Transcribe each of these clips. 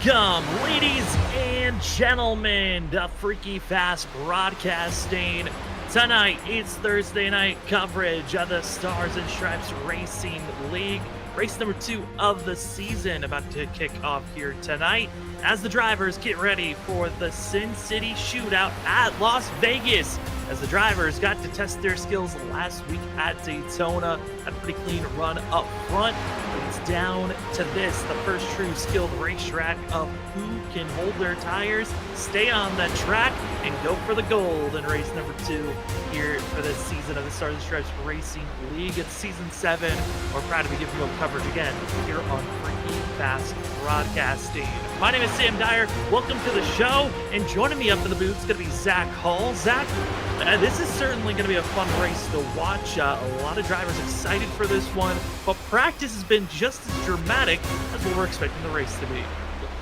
Welcome, ladies and gentlemen, to Freaky Fast Broadcasting. Tonight, it's Thursday night coverage of the Stars and Stripes Racing League. Race number 2 of the season about to kick off here tonight as the drivers get ready for the Sin City Shootout at Las Vegas. As the drivers got to test their skills last week at Daytona, had a pretty clean run up front. It's down to this, the first true skilled racetrack of who can hold their tires, stay on the track, and go for the gold in race number 2 here for this season of the Stars and Stripes Racing League. It's season 7. We're proud to be giving you coverage again here on Freaky Fast Broadcasting. My name is Sam Dyer. Welcome to the show, and joining me up in the booth is going to be Zach Hall. Zach, this is certainly going to be a fun race to watch. A lot of drivers excited for this one, but practice has been just as dramatic as what we're expecting the race to be.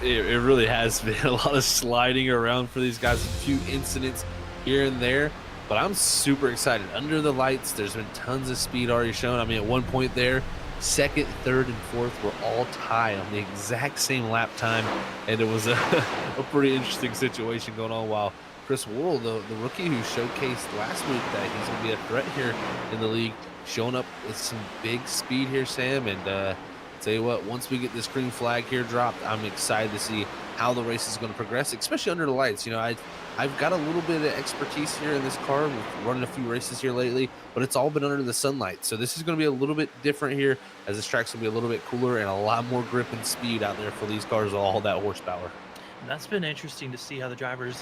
It really has been a lot of sliding around for these guys, a few incidents here and there, but I'm super excited. Under the lights, there's been tons of speed already shown. I mean, at one point there, second, third, and fourth were all tied on the exact same lap time, and it was a pretty interesting situation going on while Chris Worrell, the rookie who showcased last week that he's going to be a threat here in the league, showing up with some big speed here, Sam. And tell you what, once we get this green flag here dropped, I'm excited to see how the race is going to progress, especially under the lights. You know, I've got a little bit of expertise here in this car with running a few races here lately, but it's all been under the sunlight. So this is going to be a little bit different here, as this track's going to be a little bit cooler and a lot more grip and speed out there for these cars with all that horsepower. And that's been interesting to see how the drivers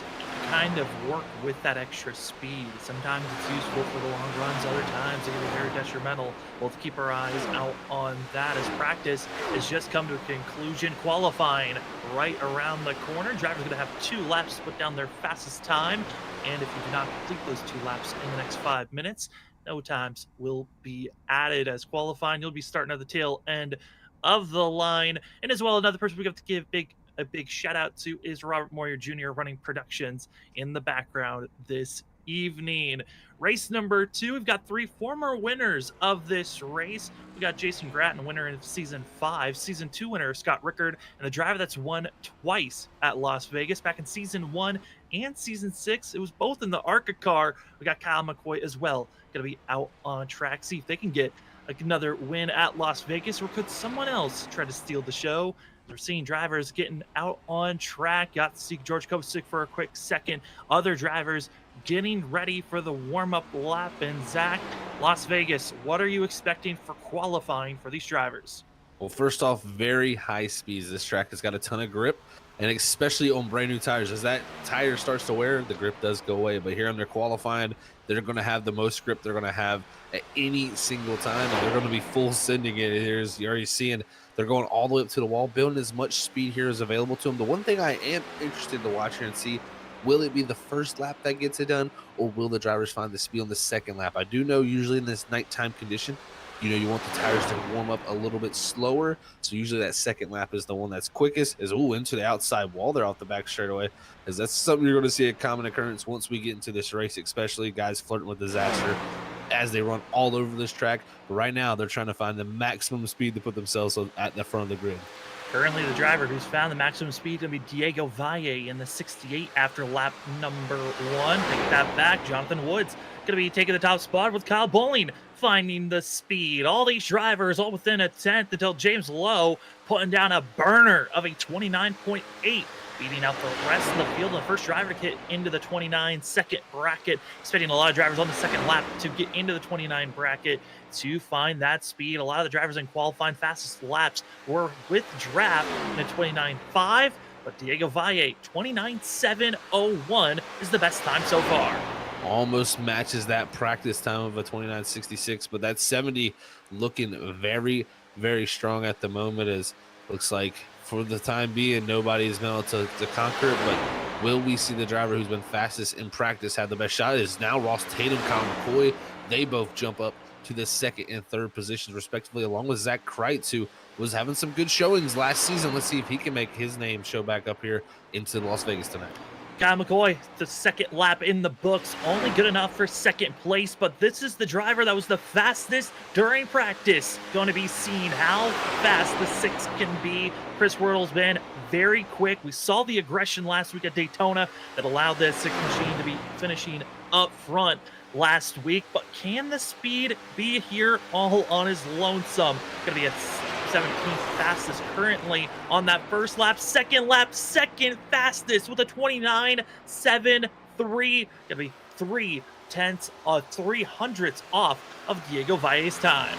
kind of work with that extra speed. Sometimes it's useful for the long runs, other times it can be very detrimental. We'll have to keep our eyes out on that as practice has just come to a conclusion. Qualifying right around the corner. Drivers are going to have 2 laps to put down their fastest time. And if you do not complete those 2 laps in the next 5 minutes, no times will be added. As qualifying, you'll be starting at the tail end of the line. And as well, another person we have to give a big shout out to is Robert Moyer Jr. running productions in the background this evening. Race number 2, we've got 3 former winners of this race. We got Jason Gratton, winner in season 5, season 2 winner Scott Rickard, and the driver that's won twice at Las Vegas back in season 1 and season 6. It was both in the ARCA car. We got Kyle McCoy as well, going to be out on track. See if they can get another win at Las Vegas, or could someone else try to steal the show? We're seeing drivers getting out on track. Got to see George Kosick for a quick second. Other drivers getting ready for the warm-up lap. And Zach, Las Vegas, what are you expecting for qualifying for these drivers? Well, first off, very high speeds. This track has got a ton of grip, and especially on brand new tires. As that tire starts to wear, the grip does go away. But here on their qualifying, they're going to have the most grip they're going to have at any single time, and they're going to be full sending it. Here's, you're already seeing they're going all the way up to the wall, building as much speed here as available to them. The one thing I am interested to watch here and see, will it be the first lap that gets it done, or will the drivers find the speed on the second lap? I do know usually in this nighttime condition, you know, you want the tires to warm up a little bit slower. So usually that second lap is the one that's quickest, is into the outside wall there off the back straightaway, as that's something you're going to see a common occurrence once we get into this race, especially guys flirting with disaster as they run all over this track. But right now they're trying to find the maximum speed to put themselves at the front of the grid. Currently, the driver who's found the maximum speed going to be Diego Valle in the 68 after lap number 1. Take that back. Jonathan Woods going to be taking the top spot with Kyle Bowling finding the speed. All these drivers all within a tenth until James Lowe putting down a burner of a 29.8, beating out the rest of the field. The first driver to get into the 29 second bracket, expecting a lot of drivers on the second lap to get into the 29 bracket to find that speed. A lot of the drivers in qualifying fastest laps were with draft in a 29.5, but Diego Valle 29.701 is the best time so far. Almost matches that practice time of a 29.66, but that 70 looking very, very strong at the moment. As looks like for the time being, nobody is able to conquer it, but will we see the driver who's been fastest in practice have the best shot? It is now Ross Tatum, Kyle McCoy. They both jump up to the second and third positions respectively, along with Zach Kreitz, who was having some good showings last season. Let's see if he can make his name show back up here into Las Vegas tonight. Kyle McCoy, the second lap in the books, only good enough for second place, but this is the driver that was the fastest during practice. Going to be seeing how fast the 6 can be. Chris Wurtle's been very quick. We saw the aggression last week at Daytona that allowed the 6 machine to be finishing up front last week, but can the speed be here all on his lonesome? Gonna be a 17th fastest currently on that first lap. Second lap, second fastest with a 29.73. Gonna be 3/10 off of Diego Valle's time.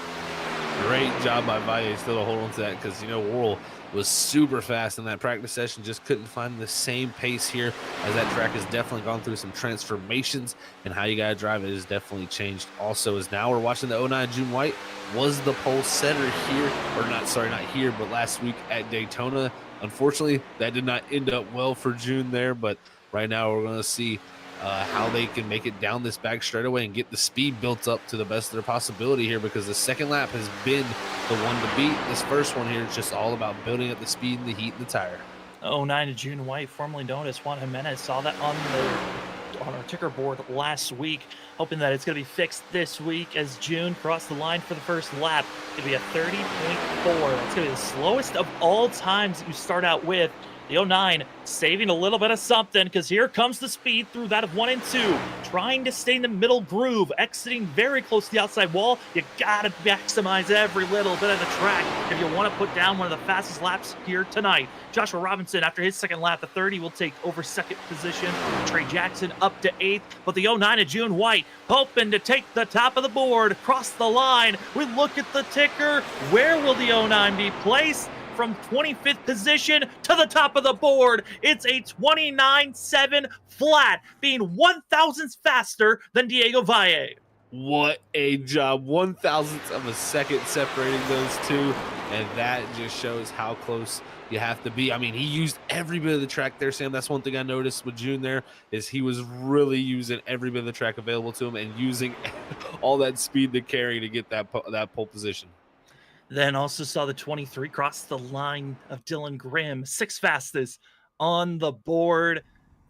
Great job by Valle still to hold on to that, because you know Worrell was super fast in that practice session, just couldn't find the same pace here, as that track has definitely gone through some transformations, and how you gotta drive it has definitely changed. Also, as now we're watching the 09 June White was the pole setter here, or not here, but last week at Daytona. Unfortunately, that did not end up well for June there, but right now we're gonna see how they can make it down this back straightaway and get the speed built up to the best of their possibility here, because the second lap has been the one to beat. This first one here is just all about building up the speed and the heat and the tire. 09 June White, formerly known as Juan Jimenez, saw that on our ticker board last week, hoping that it's going to be fixed this week as June crossed the line for the first lap. It's going to be a 30.4. That's going to be the slowest of all times that you start out with. The 09 saving a little bit of something, because here comes the speed through that of 1 and 2, trying to stay in the middle groove, exiting very close to the outside wall. You got to maximize every little bit of the track if you want to put down one of the fastest laps here tonight. Joshua Robinson, after his second lap, the 30 will take over second position. Trey Jackson up to 8th, but the 09 of June White hoping to take the top of the board, across the line. We look at the ticker. Where will the 09 be placed? From 25th position to the top of the board. It's a 29.7 flat, being 1/1000th faster than Diego Valle. What a job. 1/1000th of a second separating those two, and that just shows how close you have to be. I mean, he used every bit of the track there, Sam. That's one thing I noticed with June there, is he was really using every bit of the track available to him and using all that speed to carry to get that pole position. Then also saw the 23 cross the line of Dylan Grimm, 6th fastest on the board.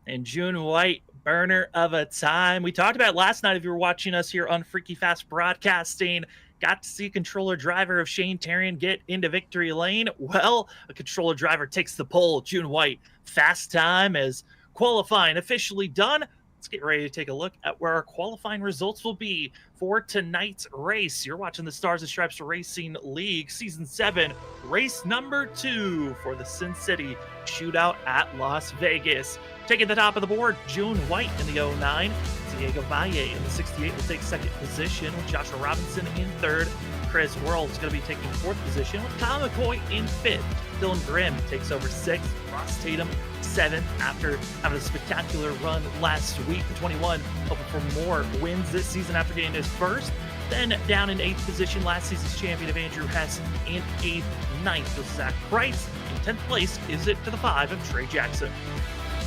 And June White, burner of a time. We talked about it last night if you were watching us here on Freaky Fast Broadcasting. Got to see controller driver of Shane Terrian get into victory lane. Well, a controller driver takes the pole. June White, fast time as qualifying officially done. Let's get ready to take a look at where our qualifying results will be for tonight's race. You're watching the Stars and Stripes Racing League Season 7, race number 2 for the Sin City Shootout at Las Vegas. Taking the top of the board, June White in the 09. Diego Valle in the 68 will take second position, with Joshua Robinson in third. Chris Wurtle is going to be taking fourth position, with Kyle McCoy in fifth. Dylan Grimm takes over sixth. Ross Tatum 7th after having a spectacular run last week. 21 hoping for more wins this season after getting his first. Then down in 8th position, last season's champion of Andrew Hess in 8th. 9th with Zach Price. In 10th place is it to the 5 of Trey Jackson.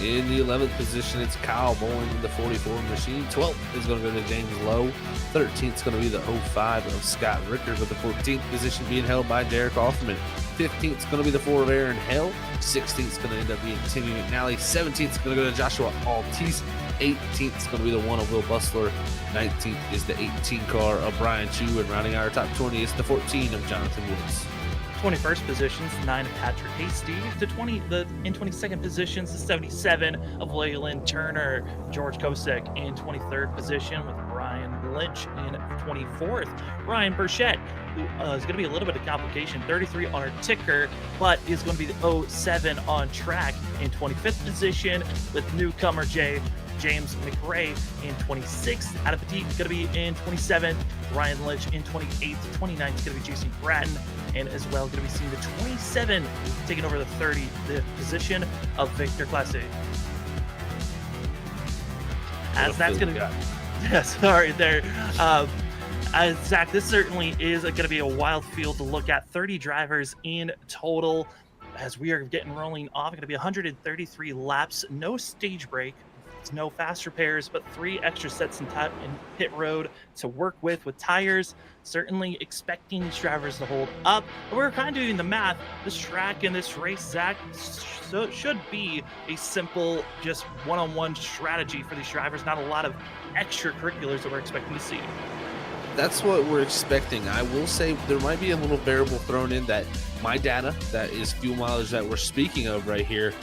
In the 11th position, it's Kyle Bowling in the 44 machine. 12th is going to go to James Lowe. 13th is going to be the 05 of Scott Ricker, with the 14th position being held by Derek Offerman. 15th is going to be the 4 of Aaron Hill. 16th is going to end up being Timmy McNally. 17th is going to go to Joshua Altice. 18th is going to be the 1 of Will Bustler. 19th is the 18 car of Brian Chu. And rounding out our top 20 is the 14 of Jonathan Woods. 21st positions, 9 of Patrick Hasty. In 22nd positions, the 77 of Leyland Turner. George Kosek in 23rd position, with Brian Lynch in 24th. Ryan Burchett, who is going to be a little bit of complication, 33 on our ticker, but is going to be the 07 on track in 25th position, with newcomer James McRae in 26th. Adam Petit is going to be in 27th. Ryan Lynch in 28th. 29th is going to be Jason Bratton. And as well, going to be seeing the 27 taking over the 30 the position of Victor Classe. As that's going to... Yeah, sorry there. Zach, this certainly is going to be a wild field to look at. 30 drivers in total. As we are getting rolling off, going to be 133 laps, no stage break. no fast repairs, but 3 extra sets in pit road to work with tires. Certainly expecting these drivers to hold up. But we're kind of doing the math. This track and this race, Zach, so it should be a simple, just one-on-one strategy for these drivers. Not a lot of extracurriculars that we're expecting to see. That's what we're expecting. I will say there might be a little variable thrown in that my data, that is fuel mileage that we're speaking of right here,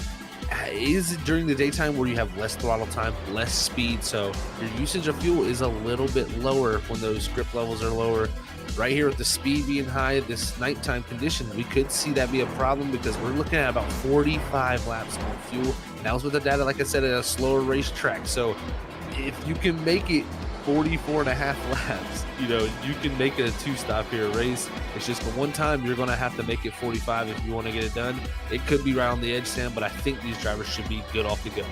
is during the daytime where you have less throttle time, less speed. So your usage of fuel is a little bit lower when those grip levels are lower. Right here with the speed being high, this nighttime condition, we could see that be a problem because we're looking at about 45 laps on fuel. And that was with the data, like I said, at a slower racetrack. So if you can make it 44 and a half laps, you can make a two-stop here race. It's just the one time you're going to have to make it 45 if you want to get it done. It could be right on the edge, Sam, but I think these drivers should be good off the go.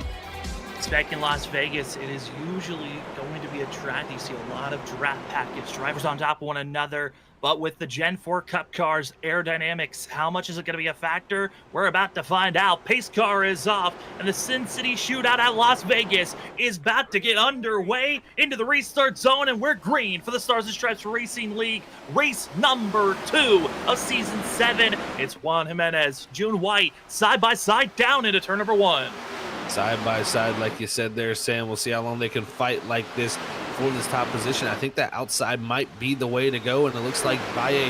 Back in Las Vegas, it is usually going to be a track. You see a lot of draft package drivers on top of one another. But with the Gen 4 Cup cars, aerodynamics, how much is it going to be a factor? We're about to find out. Pace car is off, and the Sin City shootout at Las Vegas is about to get underway into the restart zone, and we're green for the Stars and Stripes Racing League, race number 2 of Season 7. It's Juan Jimenez, June White, side by side down into turn number 1. Side by side, like you said there, Sam. We'll see how long they can fight like this for this top position. I think that outside might be the way to go, and it looks like Valle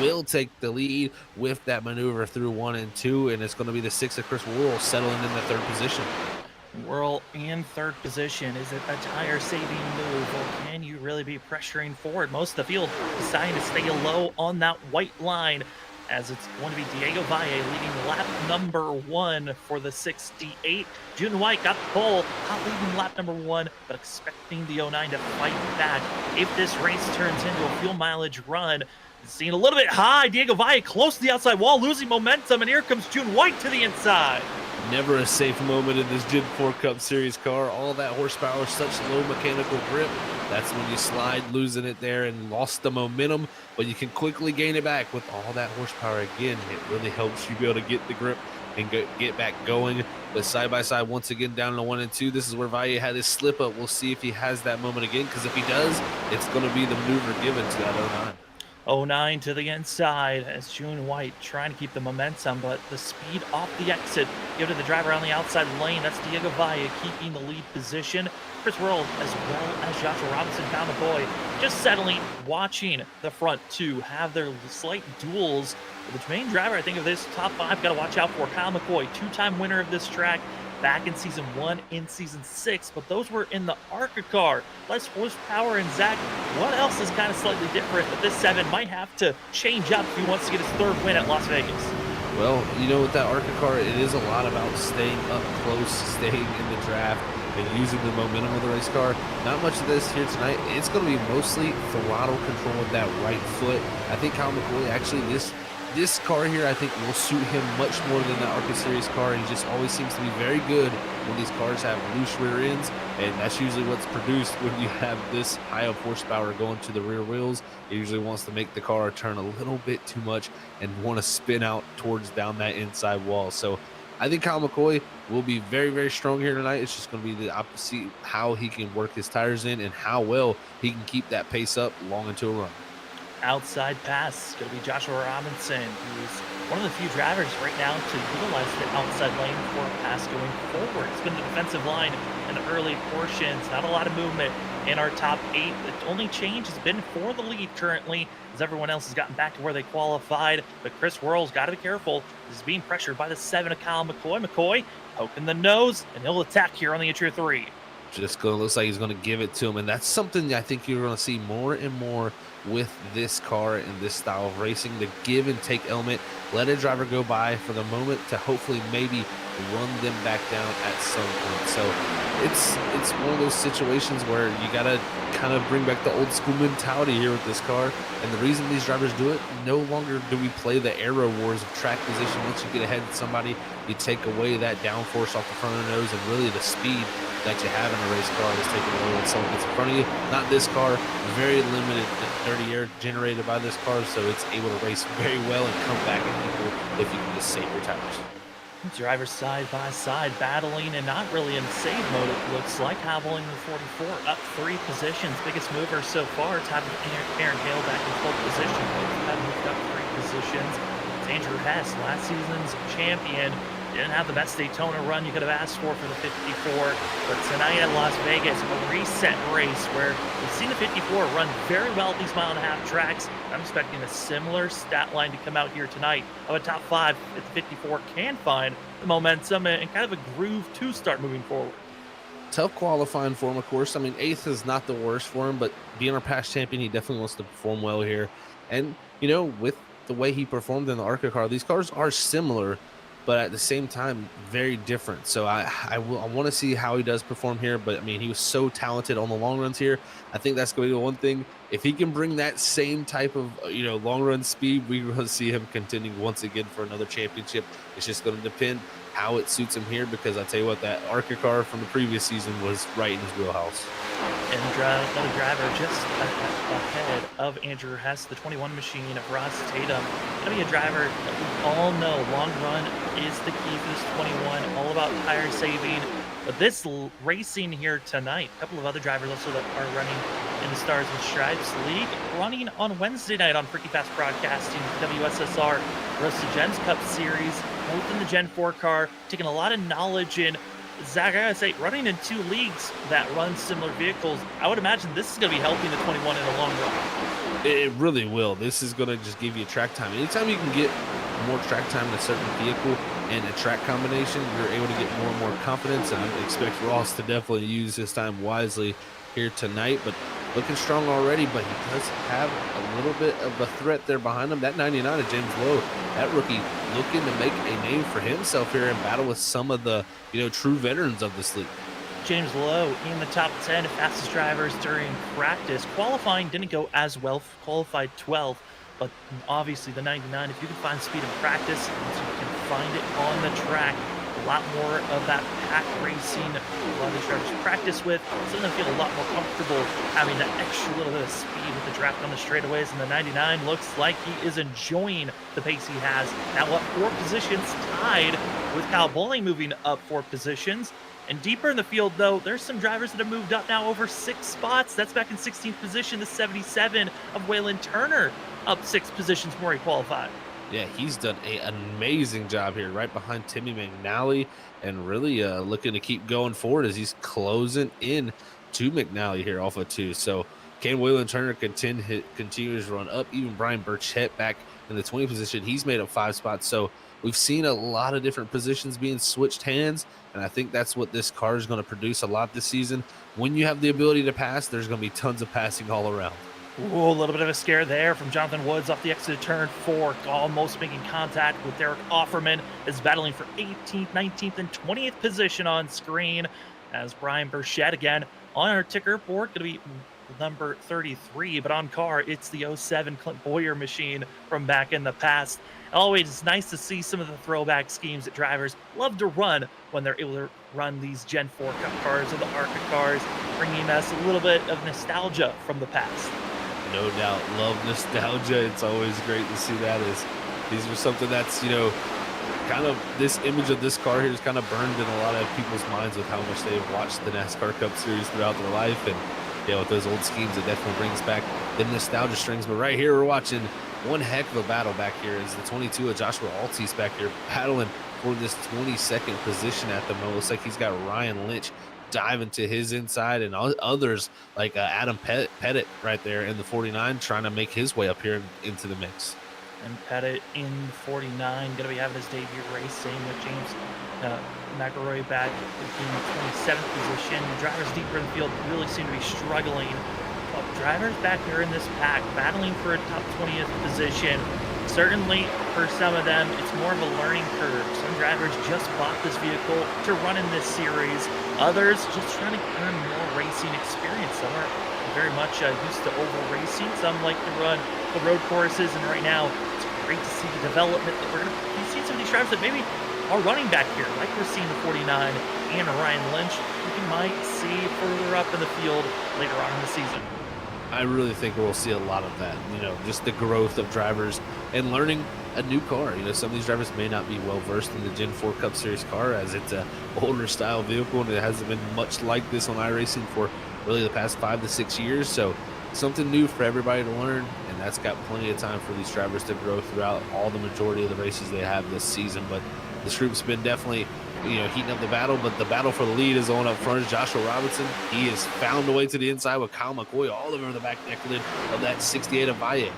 will take the lead with that maneuver through 1 and 2, and it's going to be the 6 of Chris Worrell settling in the 3rd position. Worrell in 3rd position. Is it a tire-saving move, or can you really be pressuring forward? Most of the field deciding to stay low on that white line, as it's going to be Diego Valle leading lap number 1 for the 68. June White got the pole, not leading lap number 1, but expecting the 09 to fight back. If this race turns into a fuel mileage run, seen a little bit high. Diego Valle close to the outside wall, losing momentum, and here comes June White to the inside. Never a safe moment in this Gen 4 Cup Series car. All that horsepower, such low mechanical grip. That's when you slide, losing it there and lost the momentum, but you can quickly gain it back with all that horsepower again. It really helps you be able to get the grip and get back going. But side by side, once again, down to 1 and 2. This is where Valle had his slip up. We'll see if he has that moment again, because if he does, it's going to be the maneuver given to that 09. 09 to the inside as June White trying to keep the momentum, but the speed off the exit give to the driver on the outside lane. That's Diego Valle keeping the lead position. Chris Worrell as well as Joshua Robinson found the boy just settling, watching the front two have their slight duels. The main driver, I think, of this top 5 got to watch out for Kyle McCoy, 2-time winner of this track back in Season 1 in Season 6, but those were in the ARCA car. Less horsepower. And Zach, what else is kind of slightly different that this 7 might have to change up if he wants to get his 3rd win at Las Vegas? Well, with that ARCA car, it is a lot about staying up close, staying in the draft, and using the momentum of the race car. Not much of this here tonight. It's going to be mostly throttle control with that right foot. I think Kyle McCoy, actually, this car here, I think, will suit him much more than the ARCA Series car. He just always seems to be very good when these cars have loose rear ends, and that's usually what's produced when you have this high of horsepower going to the rear wheels. It usually wants to make the car turn a little bit too much and want to spin out towards down that inside wall. So I think Kyle McCoy will be very, very strong here tonight. It's just going to be the opposite, how he can work his tires in and how well he can keep that pace up long into a run. Outside pass, going to be Joshua Robinson, who's one of the few drivers right now to utilize the outside lane for a pass going forward. It's been the defensive line in the early portions, not a lot of movement in our top 8. The only change has been for the lead currently, as everyone else has gotten back to where they qualified. But Chris Worrell's got to be careful. He's being pressured by the 7 of Kyle McCoy. McCoy poking the nose, and he'll attack here on the entry 3. Just looks like he's going to give it to him, and that's something I think you're going to see more and more with this car and this style of racing. The give and take element, let a driver go by for the moment to hopefully maybe run them back down at some point. So it's one of those situations where you got to kind of bring back the old school mentality here with this car. And the reason these drivers do it, no longer do we play the aero wars of track position. Once you get ahead of somebody, you take away that downforce off the front of the nose, and really the speed that you have in a race car is taken away when someone gets in front of you. Not this car, very limited dirty air generated by this car, so it's able to race very well and come back at people if you can just save your tires. Drivers side by side battling and not really in save mode, it looks like. Kyle Bowling in 44 up 3 positions. Biggest mover so far. It's having Aaron Hale back in 12th position. Both have moved up 3 positions. It's Andrew Hess, last season's champion. Didn't have the best Daytona run you could have asked for the 54, but tonight at Las Vegas, a reset race where we've seen the 54 run very well at these mile-and-a-half tracks. I'm expecting a similar stat line to come out here tonight of a top 5 if the 54 can find the momentum and kind of a groove to start moving forward. Tough qualifying for him, of course. I mean, eighth is not the worst for him, but being our past champion, he definitely wants to perform well here. And, with the way he performed in the ARCA car, these cars are similar, but at the same time, very different. So I want to see how he does perform here. But I mean, he was so talented on the long runs here. I think that's going to be the one thing. If he can bring that same type of long run speed, we're going to see him contending once again for another championship. It's just going to depend how it suits him here, because I tell you what, that ARCA car from the previous season was right in his wheelhouse. And another driver just ahead of Andrew Hess, the 21 machine of Ross Tatum. Gonna be a driver that we all know long run is the key for this 21, all about tire saving. But this racing here tonight, a couple of other drivers also that are running in the Stars and Stripes League, running on Wednesday night on Freaky Fast Broadcasting, WSSR Roast to Gens Cup Series, both in the Gen 4 car, taking a lot of knowledge in. Zach, I gotta say, running in 2 leagues that run similar vehicles, I would imagine this is gonna be helping the 21 in the long run. It really will. This is going to just give you track time. Anytime you can get more track time in a certain vehicle and a track combination, you're able to get more and more confidence. And I expect Ross to definitely use his time wisely here tonight. But looking strong already, but he does have a little bit of a threat there behind him. That 99 of James Lowe, that rookie looking to make a name for himself here and battle with some of the true veterans of this league. James Lowe in the top 10 fastest drivers during practice. Qualifying didn't go as well, qualified 12th, but obviously the 99, if you can find speed in practice, you can find it on the track. A lot more of that pack racing, a lot of these drivers practice with, some of them feel a lot more comfortable having that extra little bit of speed with the draft on the straightaways, and the 99 looks like he is enjoying the pace he has. Now up 4 positions, tied with Kyle Bowling moving up 4 positions. And deeper in the field, though, there's some drivers that have moved up now over 6 spots. That's back in 16th position, the 77 of Waylon Turner, up 6 positions before he qualified. Yeah, he's done an amazing job here, right behind Timmy McNally, and really looking to keep going forward as he's closing in to McNally here off of 2. So can Waylon Turner continue to run up? Even Brian Burchett back in the 20 position. He's made up 5 spots. So we've seen a lot of different positions being switched hands, and I think that's what this car is going to produce a lot this season. When you have the ability to pass, there's going to be tons of passing all around. Ooh, a little bit of a scare there from Jonathan Woods off the exit of turn 4, almost making contact with Derek Offerman, is battling for 18th, 19th, and 20th position on screen, as Brian Burchett again on our ticker board, going to be number 33, but on car, it's the 07 Clint Boyer machine from back in the past. Always nice to see some of the throwback schemes that drivers love to run when they're able to run these Gen 4 Cup cars or the ARCA cars, bringing us a little bit of nostalgia from the past. No doubt. Love nostalgia. It's always great to see that. These are something that's, kind of this image of this car here is kind of burned in a lot of people's minds with how much they've watched the NASCAR Cup Series throughout their life. And with those old schemes, it definitely brings back the nostalgia strings. But right here, we're watching one heck of a battle back here as the 22 of Joshua Altice back here battling for this 22nd position at the moment. Looks like he's got Ryan Lynch diving to his inside, and others like Adam Pettit right there in the 49 trying to make his way up here into the mix. And Pettit in 49, going to be having his debut racing with James McElroy back in the 27th position. Drivers deeper in the field really seem to be struggling. But drivers back here in this pack battling for a top 20th position. Certainly, for some of them, it's more of a learning curve. Some drivers just bought this vehicle to run in this series. Others just trying to earn more racing experience. Some are very much used to oval racing. Some like to run the road courses. And right now, it's great to see the development that we're going to be seeing some of these drivers that maybe are running back here, like we're seeing the 49 and Ryan Lynch, who we might see further up in the field later on in the season. I really think we'll see a lot of that, just the growth of drivers and learning a new car. You know, some of these drivers may not be well versed in the Gen 4 Cup Series car, as it's a older style vehicle and it hasn't been much like this on iRacing for really the past 5 to 6 years. So something new for everybody to learn, and that's got plenty of time for these drivers to grow throughout all the majority of the races they have this season. But this group's been definitely, heating up the battle, but the battle for the lead is on up front. Joshua Robinson, he has found a way to the inside with Kyle McCoy all over the back neck lid of that 68 of Valle.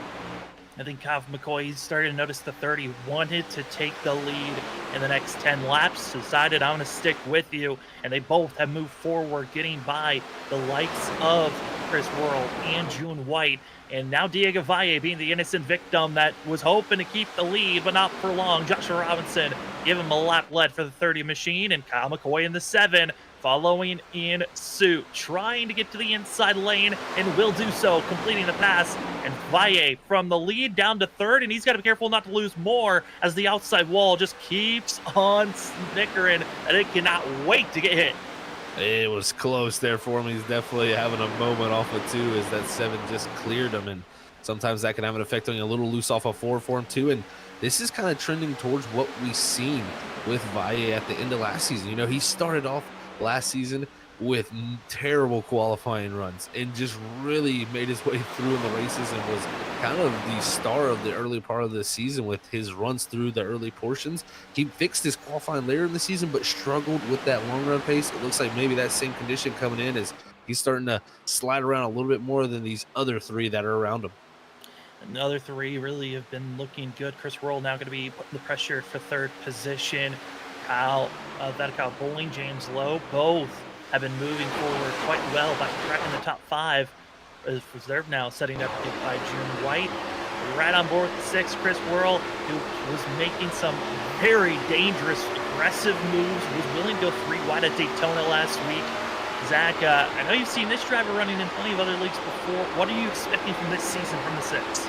I think Kyle McCoy, he's starting to notice the 30, wanted to take the lead in the next 10 laps, decided I'm going to stick with you, and they both have moved forward, getting by the likes of Chris Worrell and June White, and now Diego Valle being the innocent victim that was hoping to keep the lead, but not for long. Joshua Robinson give him a lap lead for the 30 machine, and Kyle McCoy in the 7 following in suit, trying to get to the inside lane, and will do so, completing the pass. And Valle from the lead down to 3rd, and he's got to be careful not to lose more as the outside wall just keeps on snickering, and it cannot wait to get hit. It was close there for him. He's definitely having a moment off of 2 as that 7 just cleared him, and sometimes that can have an effect on you. A little loose off of 4 for him too, and this is kind of trending towards what we've seen with Valle at the end of last season. He started off last season with terrible qualifying runs and just really made his way through in the races and was kind of the star of the early part of the season with his runs through the early portions. He fixed his qualifying later in the season, but struggled with that long run pace. It looks like maybe that same condition coming in as he's starting to slide around a little bit more than these other 3 that are around him. Another 3 really have been looking good. Chris Worrell now going to be putting the pressure for 3rd position. Kyle Bowling, James Lowe, both have been moving forward quite well by cracking the top 5 as reserve now, setting up by June White. Right on board with the 6, Chris Worrell, who was making some very dangerous, aggressive moves, was willing to go 3 wide at Daytona last week. Zach, I know you've seen this driver running in plenty of other leagues before. What are you expecting from this season from the 6?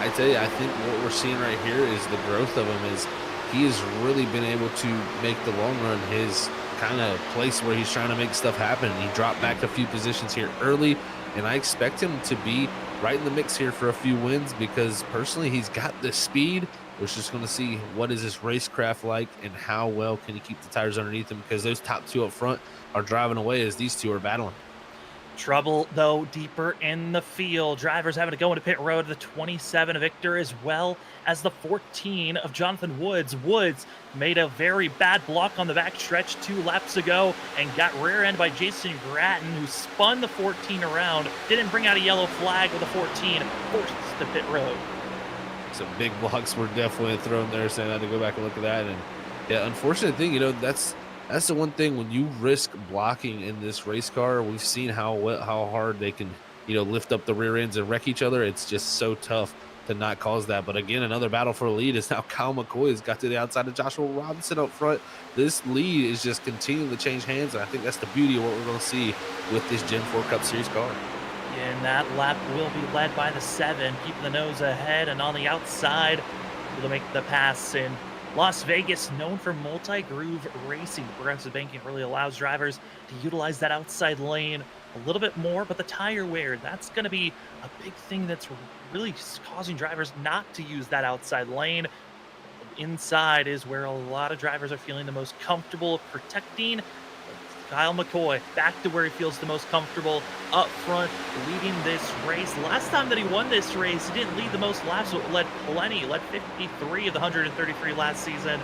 I tell you, I think what we're seeing right here is the growth of him. Is he has really been able to make the long run his kind of place where he's trying to make stuff happen. He dropped back a few positions here early, and I expect him to be right in the mix here for a few wins because personally he's got the speed. We're just going to see what is this racecraft like and how well can he keep the tires underneath him, because those top 2 up front are driving away as these 2 are battling. Trouble, though, deeper in the field. Drivers having to go into pit road. The 27 of Victor, as well as the 14 of Jonathan Woods. Woods made a very bad block on the backstretch 2 laps ago and got rear-ended by Jason Gratton, who spun the 14 around. Didn't bring out a yellow flag with the 14. Forced to pit road. Some big blocks were definitely thrown there, so I had to go back and look at that. And yeah, unfortunate thing, that's the one thing when you risk blocking in this race car. We've seen how hard they can, lift up the rear ends and wreck each other. It's just so tough to not cause that. But again, another battle for the lead is now Kyle McCoy has got to the outside of Joshua Robinson up front. This lead is just continuing to change hands, and I think that's the beauty of what we're going to see with this Gen 4 Cup Series car. And that lap will be led by the 7, keeping the nose ahead, and on the outside, able to make the pass in Las Vegas, known for multi-groove racing. Progressive banking really allows drivers to utilize that outside lane a little bit more, but the tire wear, that's going to be a big thing that's really causing drivers not to use that outside lane. Inside is where a lot of drivers are feeling the most comfortable protecting. Kyle McCoy back to where he feels the most comfortable up front, leading this race. Last time that he won this race, he didn't lead the most laps, so it led plenty. Led 53 of the 133 last season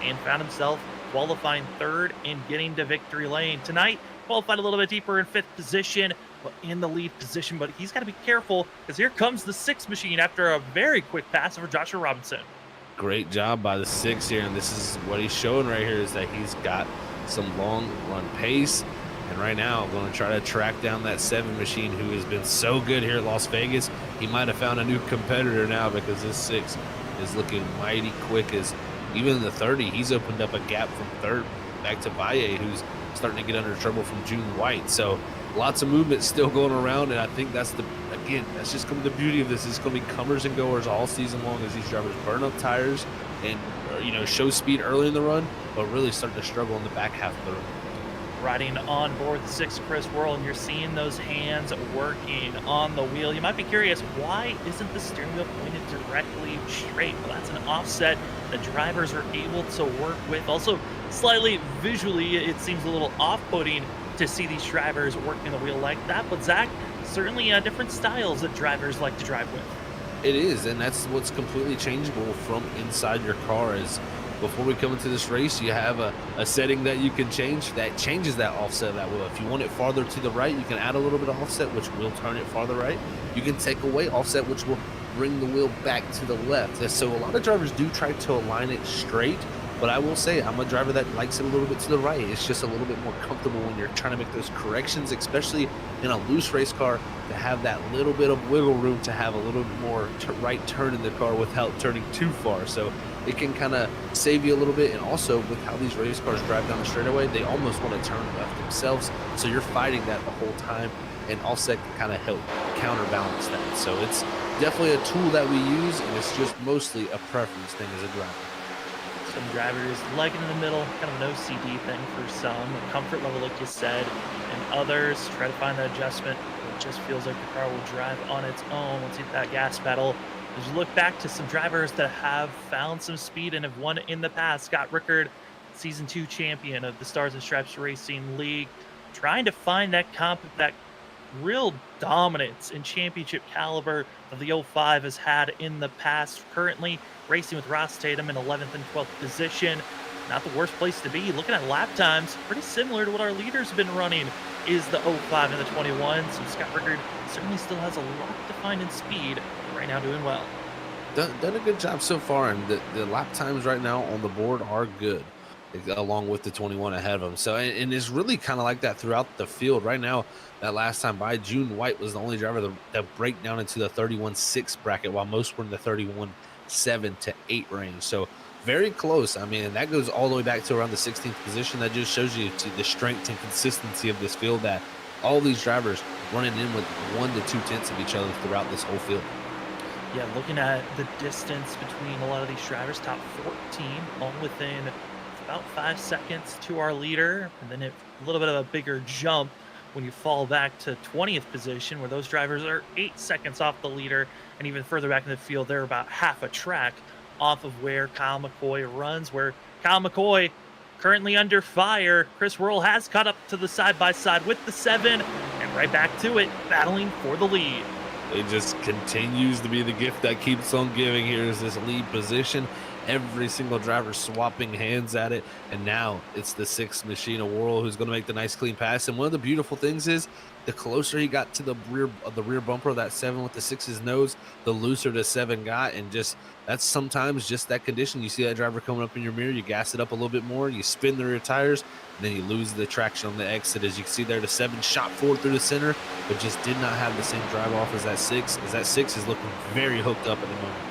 and found himself qualifying 3rd and getting to victory lane. Tonight, qualified a little bit deeper in 5th position, but in the lead position. But he's got to be careful because here comes the 6 machine after a very quick pass over Joshua Robinson. Great job by the 6 here, and this is what he's showing right here is that he's got some long run pace, and right now I'm going to try to track down that 7 machine who has been so good here at Las Vegas. He might have found a new competitor now because this 6 is looking mighty quick. As even in the 30, he's opened up a gap from 3rd back to Valle, who's starting to get under trouble from June White. So lots of movement still going around, and I think that's that's just the beauty of this. It's going to be comers and goers all season long as these drivers burn up tires and show speed early in the run, but really starting to struggle in the back half of the run. riding on board the 6 Chris Worrell, and you're seeing those hands working on the wheel. You might be curious, why isn't the steering wheel pointed directly straight? Well, that's an offset that drivers are able to work with. Also, slightly visually, it seems a little off-putting to see these drivers working the wheel like that. But Zach, certainly different styles that drivers like to drive with. It is, and that's what's completely changeable from inside your car. Is before we come into this race, you have a setting that you can change that changes that offset of that wheel. If you want it farther to the right, you can add a little bit of offset, which will turn it farther right. You can take away offset, which will bring the wheel back to the left. And so a lot of drivers do try to align it straight, but I will say I'm a driver that likes it a little bit to the right. It's just a little bit more comfortable when you're trying to make those corrections, especially in a loose race car, to have that little bit of wiggle room to have a little bit more right turn in the car without turning too far. So it can kind of save you a little bit. And also with how these race cars drive down the straightaway, they almost want to turn left themselves. So you're fighting that the whole time, and offset can kind of help counterbalance that. So it's definitely a tool that we use, and it's just mostly a preference thing as a driver. Some drivers like it in the middle, kind of an OCD thing for some, a comfort level, like you said, and others try to find that adjustment. It just feels like the car will drive on its own once you hit that gas pedal. As you look back to some drivers that have found some speed and have won in the past, Scott Rickard, Season 2 champion of the Stars and Stripes Racing League, trying to find that real dominance and championship caliber that the 05 has had in the past. Currently racing with Ross Tatum in 11th and 12th position. Not the worst place to be. Looking at lap times, pretty similar to what our leaders have been running is the 05 and the 21. So Scott Rickard certainly still has a lot to find in speed. Right now doing well. Done a good job so far, and the lap times right now on the board are good, along with the 21 ahead of him. So, and it's really kind of like that throughout the field right now. That last time by, June White was the only driver that break down into the 31.6 bracket, while most were in the 31.7 to 8 range. So very close. I mean, and that goes all the way back to around the 16th position. That just shows you the strength and consistency of this field, that all these drivers running in with 1 to 2 tenths of each other throughout this whole field. Yeah, looking at the distance between a lot of these drivers, top 14, all within about 5 seconds to our leader, and then a little bit of a bigger jump when you fall back to 20th position, where those drivers are 8 seconds off the leader, and even further back in the field, they're about half a track off of where Kyle McCoy runs, where Kyle McCoy currently under fire. Chris Worrell has caught up to the side-by-side with the 7, and right back to it, battling for the lead. It just continues to be the gift that keeps on giving. Here is this lead position. Every single driver swapping hands at it, and now it's the 6 machine of Worrell who's going to make the nice clean pass. And one of the beautiful things is, the closer he got to the rear bumper of that 7 with the 6's nose, the looser the 7 got. And just that's sometimes just that condition. You see that driver coming up in your mirror, you gas it up a little bit more, you spin the rear tires, and then you lose the traction on the exit. As you can see there, the 7 shot forward through the center, but just did not have the same drive off as that 6, as that 6 is looking very hooked up at the moment.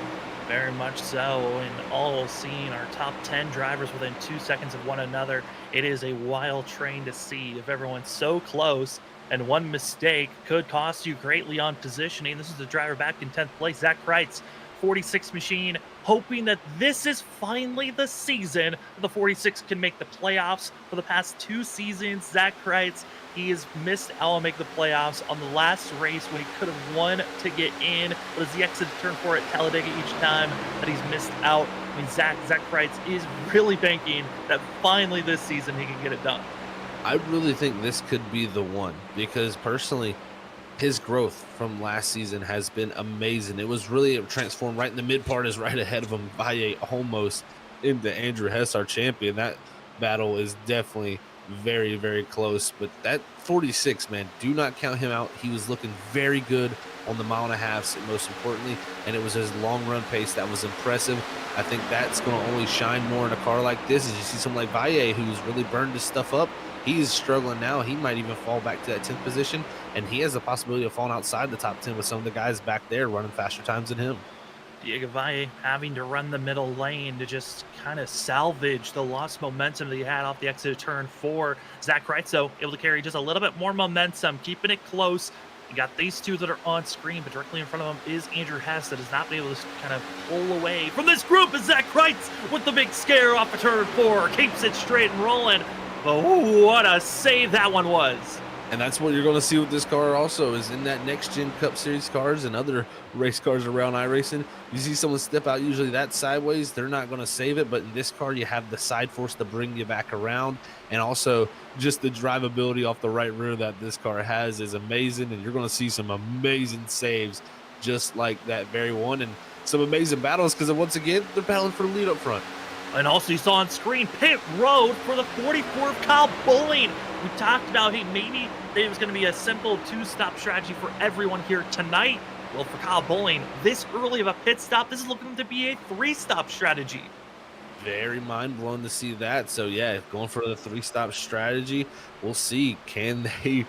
Very much so, and all seeing our top 10 drivers within 2 seconds of one another. It is a wild train to see of everyone so close, and one mistake could cost you greatly on positioning. This is the driver back in 10th place, Zach Kreitz, 46 machine, hoping that this is finally the season the 46 can make the playoffs. For the past 2 seasons, Zach Kreitz, he has missed out on making the playoffs on the last race when he could have won to get in, but as he exits turn 4 at Talladega each time that he's missed out. I mean, Zach Kreitz is really banking that finally this season he can get it done. I really think this could be the one, because personally, his growth from last season has been amazing. It was really transformed. Right in the mid part is right ahead of him by almost into Andrew Hess, our champion. That battle is definitely very, very close. But that 46, man, do not count him out. He was looking very good on the 1.5 miles, most importantly, and it was his long run pace that was impressive. I think that's going to only shine more in a car like this. As you see someone like Valle, who's really burned his stuff up, he's struggling now. He might even fall back to that 10th position, and he has the possibility of falling outside the top 10 with some of the guys back there running faster times than him. Diego Valle having to run the middle lane to just kind of salvage the lost momentum that he had off the exit of turn 4. Zach Kreitz, though, able to carry just a little bit more momentum, keeping it close. You got these 2 that are on screen, but directly in front of him is Andrew Hess, that has not been able to kind of pull away from this group. As Zach Kreitz with the big scare off of turn 4 keeps it straight and rolling. But what a save that one was. And that's what you're going to see with this car also is in that next gen Cup Series cars and other race cars around iRacing. You see someone step out usually that sideways, they're not going to save it. But in this car, you have the side force to bring you back around. And also just the drivability off the right rear that this car has is amazing. And you're going to see some amazing saves just like that very one. And some amazing battles because once again, they're battling for the lead up front. And also you saw on screen, pit road for the 44 of Kyle Bowling. We talked about, hey, maybe it was going to be a simple two-stop strategy for everyone here tonight. Well, for Kyle Bowling, this early of a pit stop, this is looking to be a three-stop strategy. Very mind-blown to see that. So, yeah, going for the three-stop strategy, we'll see. Can they,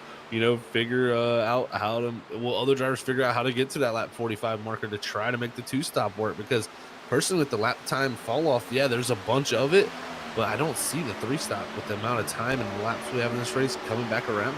figure out how to – will other drivers figure out how to get to that lap 45 marker to try to make the two-stop work? Because personally, with the lap time fall-off, yeah, there's a bunch of it. But I don't see the three-stop with the amount of time and laps we have in this race coming back around.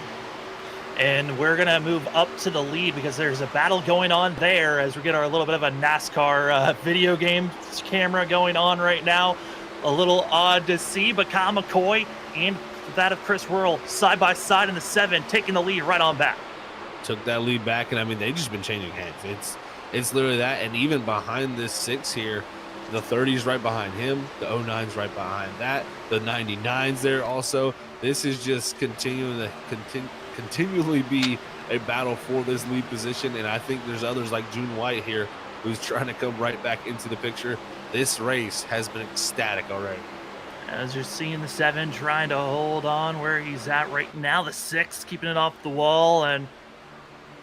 And we're going to move up to the lead because there's a battle going on there as we get our little bit of a NASCAR video game camera going on right now. A little odd to see, but Kyle McCoy and that of Chris Worrell side by side in the 7, taking the lead right on back. Took that lead back, and I mean, they've just been changing hands. It's literally that, and even behind this 6 here, the 30's right behind him, the 09's right behind that, the 99's there also. This is just continually be a battle for this lead position, and I think there's others like June White here who's trying to come right back into the picture. This race has been ecstatic already. As you're seeing the 7 trying to hold on where he's at right now, the 6 keeping it off the wall, and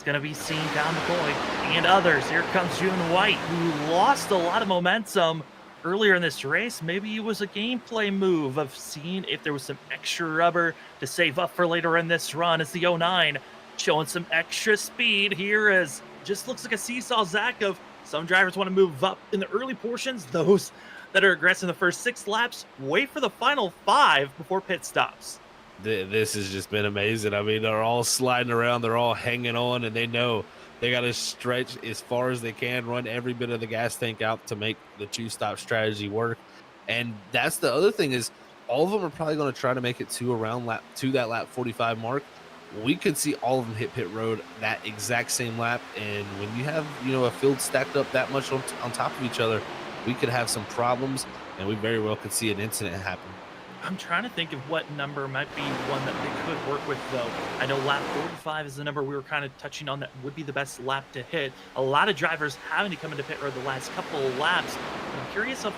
going to be seen Kyle McCoy and others. Here comes June White, who lost a lot of momentum earlier in this race. Maybe it was a gameplay move of seeing if there was some extra rubber to save up for later in this run. As the 09 showing some extra speed here, as just looks like a seesaw Zach of some drivers want to move up in the early portions. Those that are aggressive in the first 6 laps wait for the final 5 before pit stops. This has just been amazing. I mean, they're all sliding around, they're all hanging on, and they know they got to stretch as far as they can, run every bit of the gas tank out to make the two-stop strategy work. And that's the other thing is all of them are probably going to try to make it to that lap 45 mark. We could see all of them hit pit road that exact same lap, and when you have a field stacked up that much on top of each other, we could have some problems, and we very well could see an incident happen. I'm trying to think of what number might be one that they could work with, though. I know lap 45 is the number we were kind of touching on that would be the best lap to hit. A lot of drivers having to come into pit road the last couple of laps. I'm curious if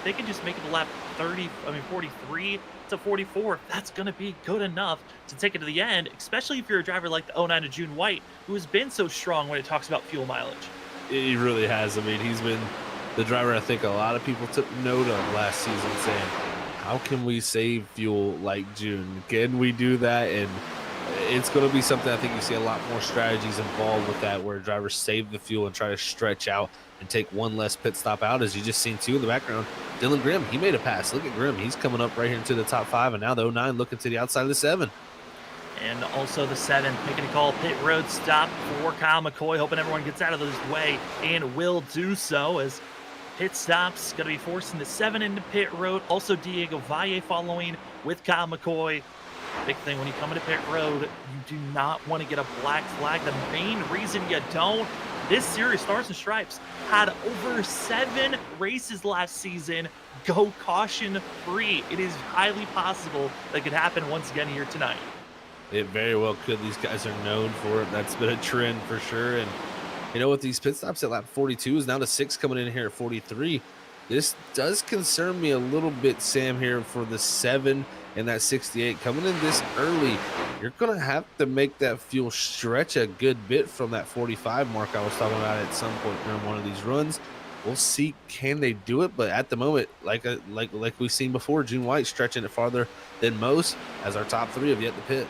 they could just make it to lap 43 to 44. That's going to be good enough to take it to the end, especially if you're a driver like the 09 of June White, who has been so strong when it talks about fuel mileage. He really has. I mean, he's been the driver I think a lot of people took note of last season, saying, how can we save fuel like June? Can we do that? And it's going to be something I think you see a lot more strategies involved with that, where drivers save the fuel and try to stretch out and take one less pit stop out. As you just seen too in the background, Dylan Grimm, he made a pass. Look at Grimm. He's coming up right here into the top 5, and now the 09 looking to the outside of the 7. And also the 7 making a call pit road stop for Kyle McCoy, hoping everyone gets out of his way, and will do so as pit stops going to be forcing the 7 into pit road. Also Diego Valle following with Kyle McCoy. Big thing when you come into pit road, you do not want to get a black flag. The main reason you don't, this series, Stars and Stripes, had over 7 races last season go caution free. It is highly possible that could happen once again here tonight. It very well could. These guys are known for it. That's been a trend for sure. And with these pit stops at lap 42 is now to 6 coming in here at 43. This does concern me a little bit, Sam, here for the 7 and that 68 coming in this early. You're going to have to make that fuel stretch a good bit from that 45 mark I was talking about at some point during one of these runs. We'll see, can they do it? But at the moment, like we've seen before, June White stretching it farther than most, as our top 3 have yet to pit.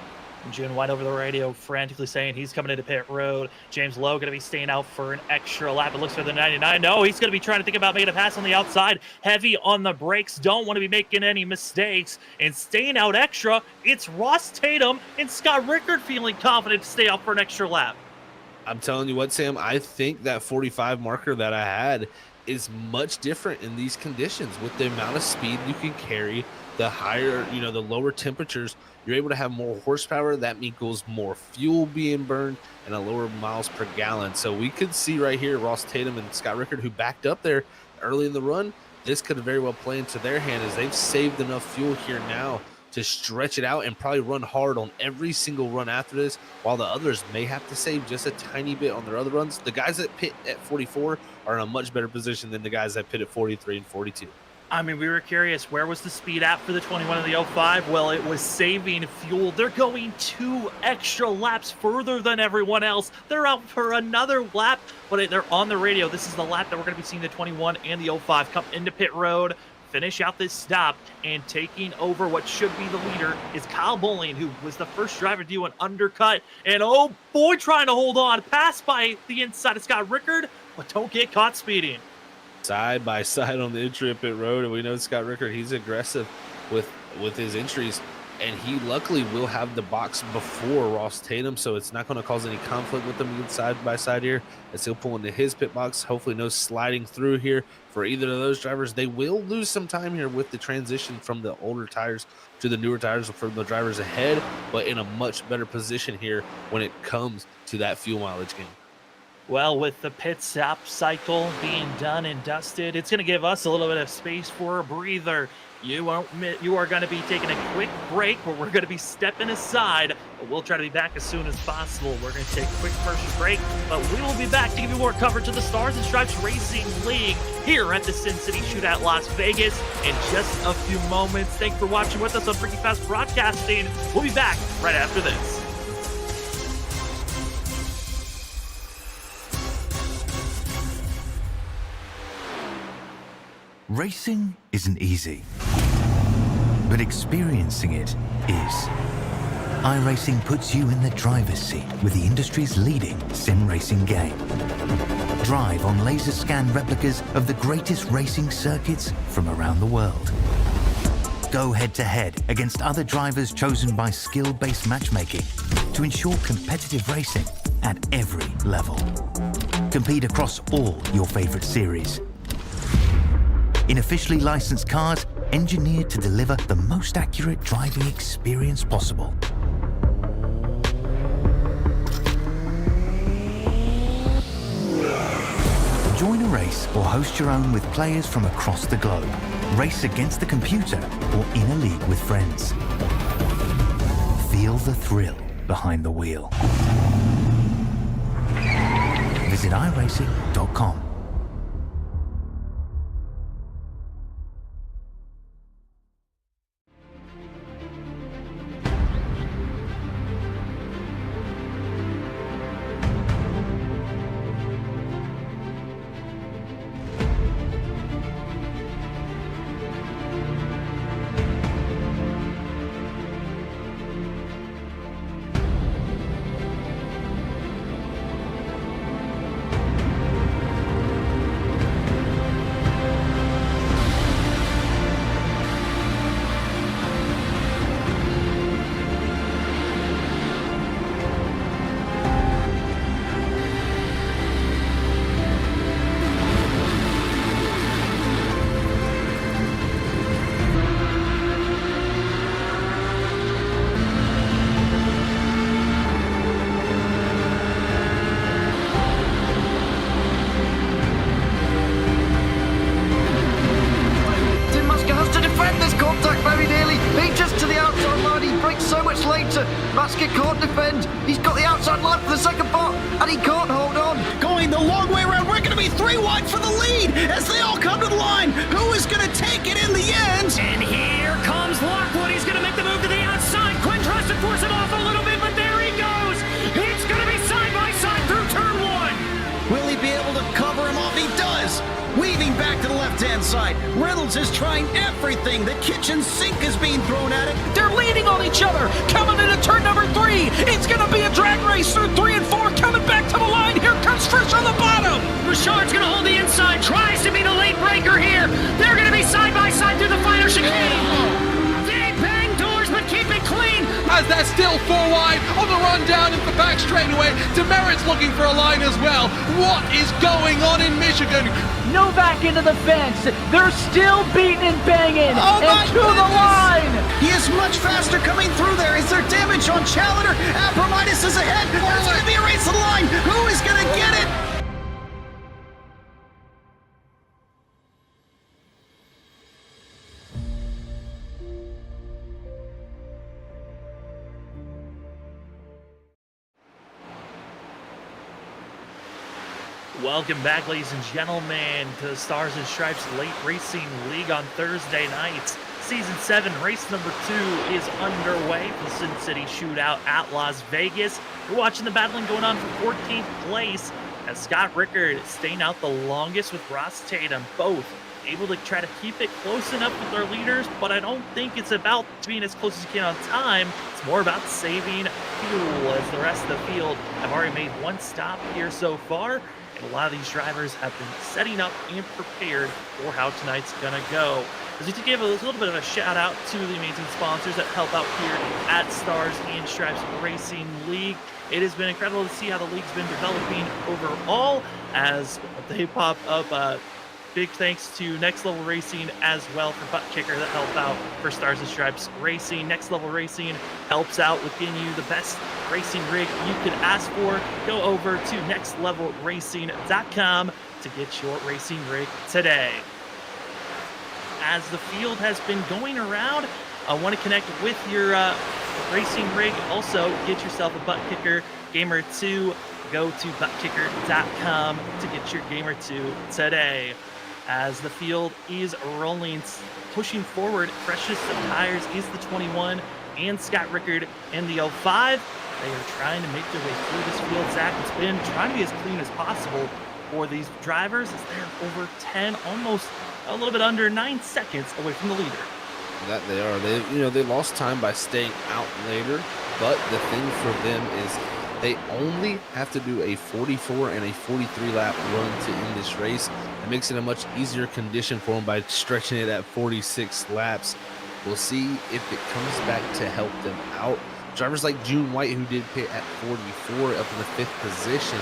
June White over the radio frantically saying he's coming into pit road. James Lowe going to be staying out for an extra lap. It looks for the 99. No, he's going to be trying to think about making a pass on the outside. Heavy on the brakes. Don't want to be making any mistakes. And staying out extra, it's Ross Tatum and Scott Rickard feeling confident to stay out for an extra lap. I'm telling you what, Sam, I think that 45 marker that I had is much different in these conditions with the amount of speed you can carry the higher, the lower temperatures, you're able to have more horsepower. That equals more fuel being burned and a lower miles per gallon. So we could see right here Ross Tatum and Scott Rickard, who backed up there early in the run. This could very well play into their hand as they've saved enough fuel here now to stretch it out and probably run hard on every single run after this, while the others may have to save just a tiny bit on their other runs. The guys that pit at 44 are in a much better position than the guys that pit at 43 and 42. I mean, we were curious, where was the speed at for the 21 and the 05? Well, it was saving fuel. They're going 2 extra laps further than everyone else. They're out for another lap, but they're on the radio. This is the lap that we're going to be seeing the 21 and the 05 come into pit road, finish out this stop, and taking over what should be the leader is Kyle Bowling, who was the first driver to do an undercut. And oh boy, trying to hold on. Pass by the inside of Scott Rickard, but don't get caught speeding. Side by side on the entry up pit road, and we know Scott Rickard, he's aggressive with his entries, and he luckily will have the box before Ross Tatum, so it's not going to cause any conflict with them side by side here as he'll pull into his pit box. Hopefully no sliding through here for either of those drivers. They will lose some time here with the transition from the older tires to the newer tires for the drivers ahead, but in a much better position here when it comes to that fuel mileage game. Well, with the pit stop cycle being done and dusted, it's going to give us a little bit of space for a breather. You are going to be taking a quick break where we're going to be stepping aside, but we'll try to be back as soon as possible. We're going to take a quick commercial break, but we will be back to give you more coverage of the Stars and Stripes Racing League here at the Sin City Shootout Las Vegas in just a few moments. Thanks for watching with us on Freaky Fast Broadcasting. We'll be back right after this. Racing isn't easy, but experiencing it is. iRacing puts you in the driver's seat with the industry's leading sim racing game. Drive on laser scan replicas of the greatest racing circuits from around the world. Go head-to-head against other drivers chosen by skill-based matchmaking to ensure competitive racing at every level. Compete across all your favorite series. In officially licensed cars, engineered to deliver the most accurate driving experience possible. Join a race or host your own with players from across the globe. Race against the computer or in a league with friends. Feel the thrill behind the wheel. Visit iRacing.com. Basket can't defend. He's got the outside line for the second part, and he can't hold on. Going the long way around. We're going to be 3 wide for the lead as they all come to the line. Who is going to take it in the end? And here comes Lockwood. He's going to make the move to the outside. Quinn tries to force it off a little bit, but there he goes. It's going to be side by side through turn 1. Will he be able to cover him off? He does. Weaving back to the left-hand side. Reynolds is trying everything. The kitchen sink is being thrown at it. They're leaning on each other. Coming into turn number 3. It's going to be a drag race through 3 and 4. Coming back to the line. Here comes Frisch on the bottom. Richard's going to hold the inside. Tries to be the late breaker here. They're going to be side by side through the final chicane. They bang doors, but keep it clean. As they're still 4 wide on the run down in the back straightaway. Demerit's looking for a line as well. What is going on in Michigan? Novak into the fence. They're still beating and banging. Oh my and to the line. He is much faster coming through there. Is there damage on Challenger? Apromitis is ahead. There's going to be a race to the line. Who is going to get it? Welcome back, ladies and gentlemen, to the Stars and Stripes Late Racing League on Thursday nights. Season 7, race number 2 is underway for the Sin City Shootout at Las Vegas. You're watching the battling going on for 14th place as Scott Rickard staying out the longest with Ross Tatum, both able to try to keep it close enough with their leaders, but I don't think it's about being as close as you can on time. It's more about saving fuel, as the rest of the field have already made one stop here so far. A lot of these drivers have been setting up and prepared for how tonight's gonna go. As we give a little bit of a shout out to the amazing sponsors that help out here at Stars and Stripes Racing League. It has been incredible to see how the league's been developing overall as they pop up. Big thanks to Next Level Racing as well for ButtKicker that help out for Stars and Stripes Racing. Next Level Racing helps out with getting you the best racing rig you could ask for. Go over to nextlevelracing.com to get your racing rig today. As the field has been going around, I want to connect with your racing rig. Also, get yourself a ButtKicker Gamer 2. Go to buttkicker.com to get your Gamer 2 today. As the field is rolling, pushing forward, freshest of tires is the 21 and Scott Rickard in the 05. They are trying to make their way through this field. Zach, it's been trying to be as clean as possible for these drivers as they're over 10, almost a little bit under 9 seconds away from the leader. That they are. They lost time by staying out later, but the thing for them is they only have to do a 44 and a 43 lap run to end this race. It makes it a much easier condition for them by stretching it at 46 laps. We'll see if it comes back to help them out. Drivers like June White, who did pit at 44 up in the 5th position,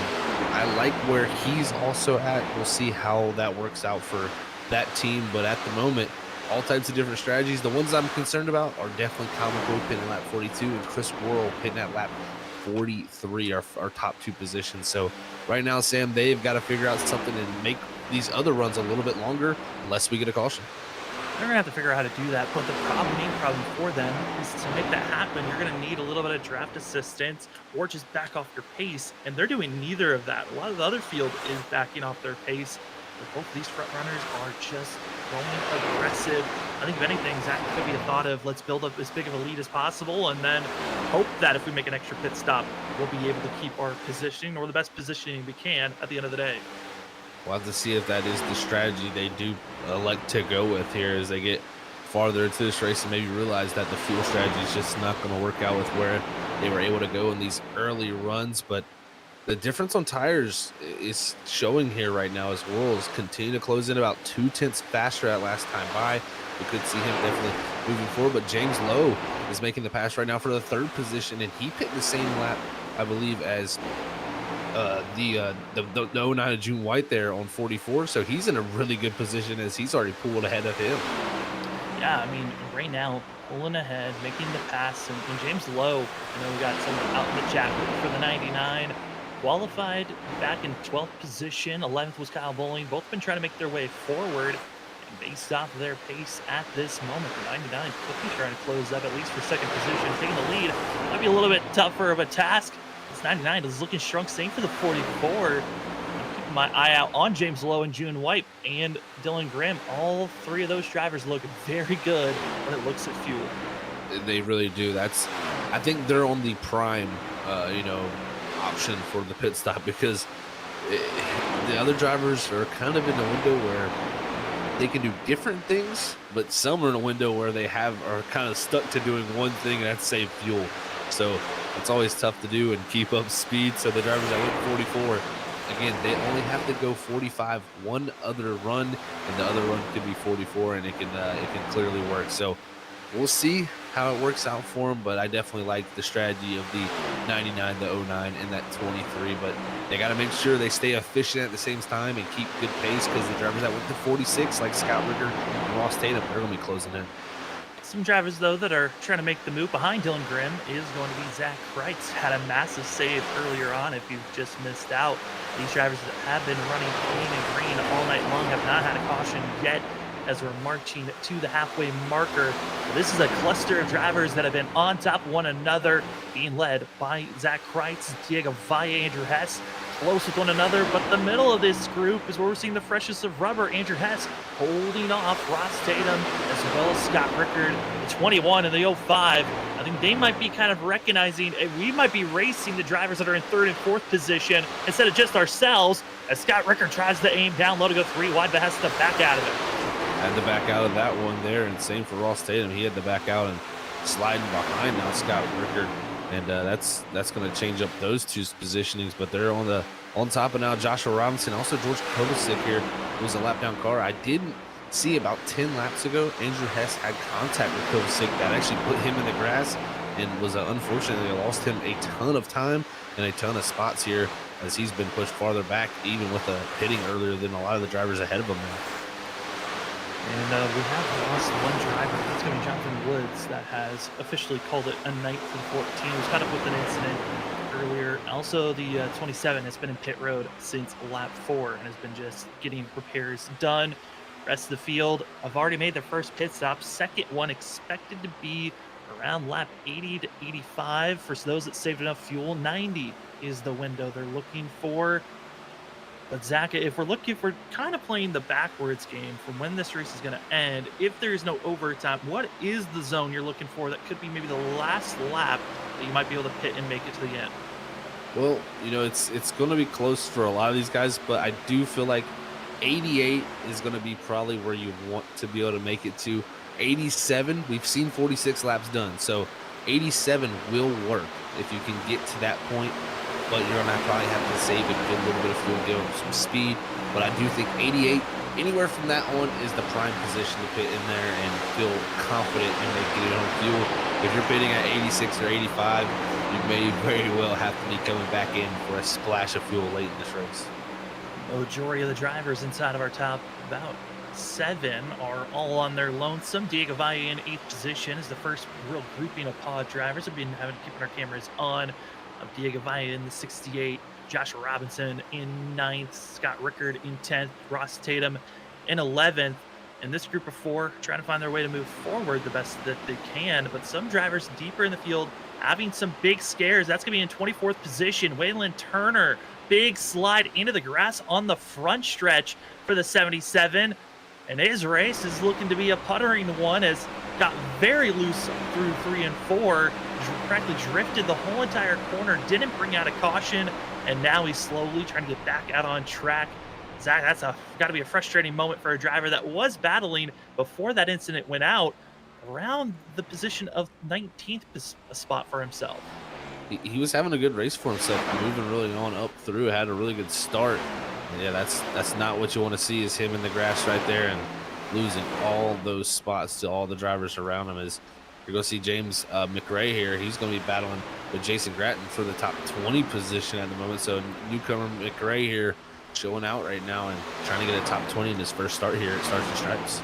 I like where he's also at. We'll see how that works out for that team, but at the moment, all types of different strategies. The ones I'm concerned about are definitely Kyle McCoy pitting at lap 42 and Chris Worrell pitting at lap 43, our top 2 positions. So right now, Sam, they've got to figure out something and make these other runs a little bit longer unless we get a caution. They're going to have to figure out how to do that, but the main problem for them is to make that happen, you're going to need a little bit of draft assistance or just back off your pace, and they're doing neither of that. A lot of the other field is backing off their pace, but both of these front runners are just going aggressive. I think if anything, Zach, could be a thought of let's build up as big of a lead as possible and then hope that if we make an extra pit stop, we'll be able to keep our positioning or the best positioning we can at the end of the day. We'll have to see if that is the strategy they do elect to go with here as they get farther into this race and maybe realize that the fuel strategy is just not going to work out with where they were able to go in these early runs. But the difference on tires is showing here right now as Worrell's continue to close in about 0.2 faster at last time by. We could see him definitely moving forward, but James Lowe is making the pass right now for the 3rd position, and he picked the same lap, I believe, as the 09 of June White there on 44, so he's in a really good position as he's already pulled ahead of him. Yeah, I mean, right now, pulling ahead, making the pass, and James Lowe, I know we got someone out in the chat for the 99, qualified back in 12th position, 11th was Kyle Bowling, both been trying to make their way forward, and based off their pace at this moment, the 99 could be trying to close up at least for 2nd position, taking the lead. Might be a little bit tougher of a task. 99 is looking strong, same for the 44. I'm keeping my eye out on James Lowe and June White and Dylan Graham. All 3 of those drivers look very good when it looks at fuel. They really do. I think they're on the prime, option for the pit stop because the other drivers are kind of in a window where they can do different things, but some are in a window where they are kind of stuck to doing one thing, and that's save fuel. So it's always tough to do and keep up speed. So the drivers that went 44, again, they only have to go 45 one other run, and the other run could be 44, and it can clearly work. So we'll see how it works out for them, but I definitely like the strategy of the 99, the 09, and that 23. But they got to make sure they stay efficient at the same time and keep good pace, because the drivers that went to 46, like Scott Ricker and Ross Tatum, they're going to be closing in. Some drivers, though, that are trying to make the move behind Dylan Grimm is going to be Zach Kreitz. Had a massive save earlier on if you've just missed out. These drivers that have been running clean and green all night long have not had a caution yet as we're marching to the halfway marker. This is a cluster of drivers that have been on top of one another, being led by Zach Kreitz, Diego Valle, Andrew Hess, close with one another, but the middle of this group is where we're seeing the freshest of rubber. Andrew Hess holding off Ross Tatum as well as Scott Rickard, the 21 and the 05. I think they might be kind of recognizing we might be racing the drivers that are in third and fourth position instead of just ourselves, as Scott Rickard tries to aim down low to go 3 wide, but has to back out of it. Had to back out of that one there, and same for Ross Tatum. He had to back out and sliding behind now Scott Rickard, and that's going to change up those two's positionings. But they're on top of now Joshua Robinson, also George Kovacic here. It was a lap down car. I didn't see about 10 laps ago Andrew Hess had contact with Kovacic that actually put him in the grass, and was unfortunately lost him a ton of time and a ton of spots here, as he's been pushed farther back, even with a pitting earlier than a lot of the drivers ahead of him now. And we have lost one driver. That's going to be Jonathan Woods, that has officially called it a night for the 14. He was caught up with an incident earlier. Also, the 27 has been in pit road since lap 4 and has been just getting repairs done. Rest of the field have already made their first pit stop. Second one expected to be around lap 80 to 85. For those that saved enough fuel, 90 is the window they're looking for. But Zach, if we're kind of playing the backwards game from when this race is going to end, if there is no overtime, what is the zone you're looking for that could be maybe the last lap that you might be able to pit and make it to the end? Well, it's going to be close for a lot of these guys, but I do feel like 88 is going to be probably where you want to be able to make it to. 87, we've seen 46 laps done, so 87 will work if you can get to that point. But you're going to probably have to save a good little bit of fuel, give them some speed. But I do think 88, anywhere from that on, is the prime position to pit in there and feel confident in making it on fuel. If you're pitting at 86 or 85, you may very well have to be coming back in for a splash of fuel late in this race. Majority of the drivers inside of our top about 7 are all on their lonesome. Diego Valle in 8th position is the first real grouping of pod drivers. We've been keeping our cameras on. Diego Valle in the 68, Joshua Robinson in 9th, Scott Rickard in 10th, Ross Tatum in 11th. And this group of 4 trying to find their way to move forward the best that they can. But some drivers deeper in the field having some big scares. That's going to be in 24th position. Waylon Turner, big slide into the grass on the front stretch for the 77. And his race is looking to be a puttering one, as got very loose through 3 and 4. Practically drifted the whole entire corner, didn't bring out a caution, and now he's slowly trying to get back out on track. Zach, that's got to be a frustrating moment for a driver that was battling before that incident went out around the position of 19th spot for himself. He was having a good race for himself, moving really on up through, had a really good start. And yeah, that's not what you want to see, is him in the grass right there and losing all those spots to all the drivers around him. Is you're going to see James McRae here. He's going to be battling with Jason Gratton for the top 20 position at the moment. So newcomer McRae here showing out right now and trying to get a top 20 in his first start here at Stars and Stripes.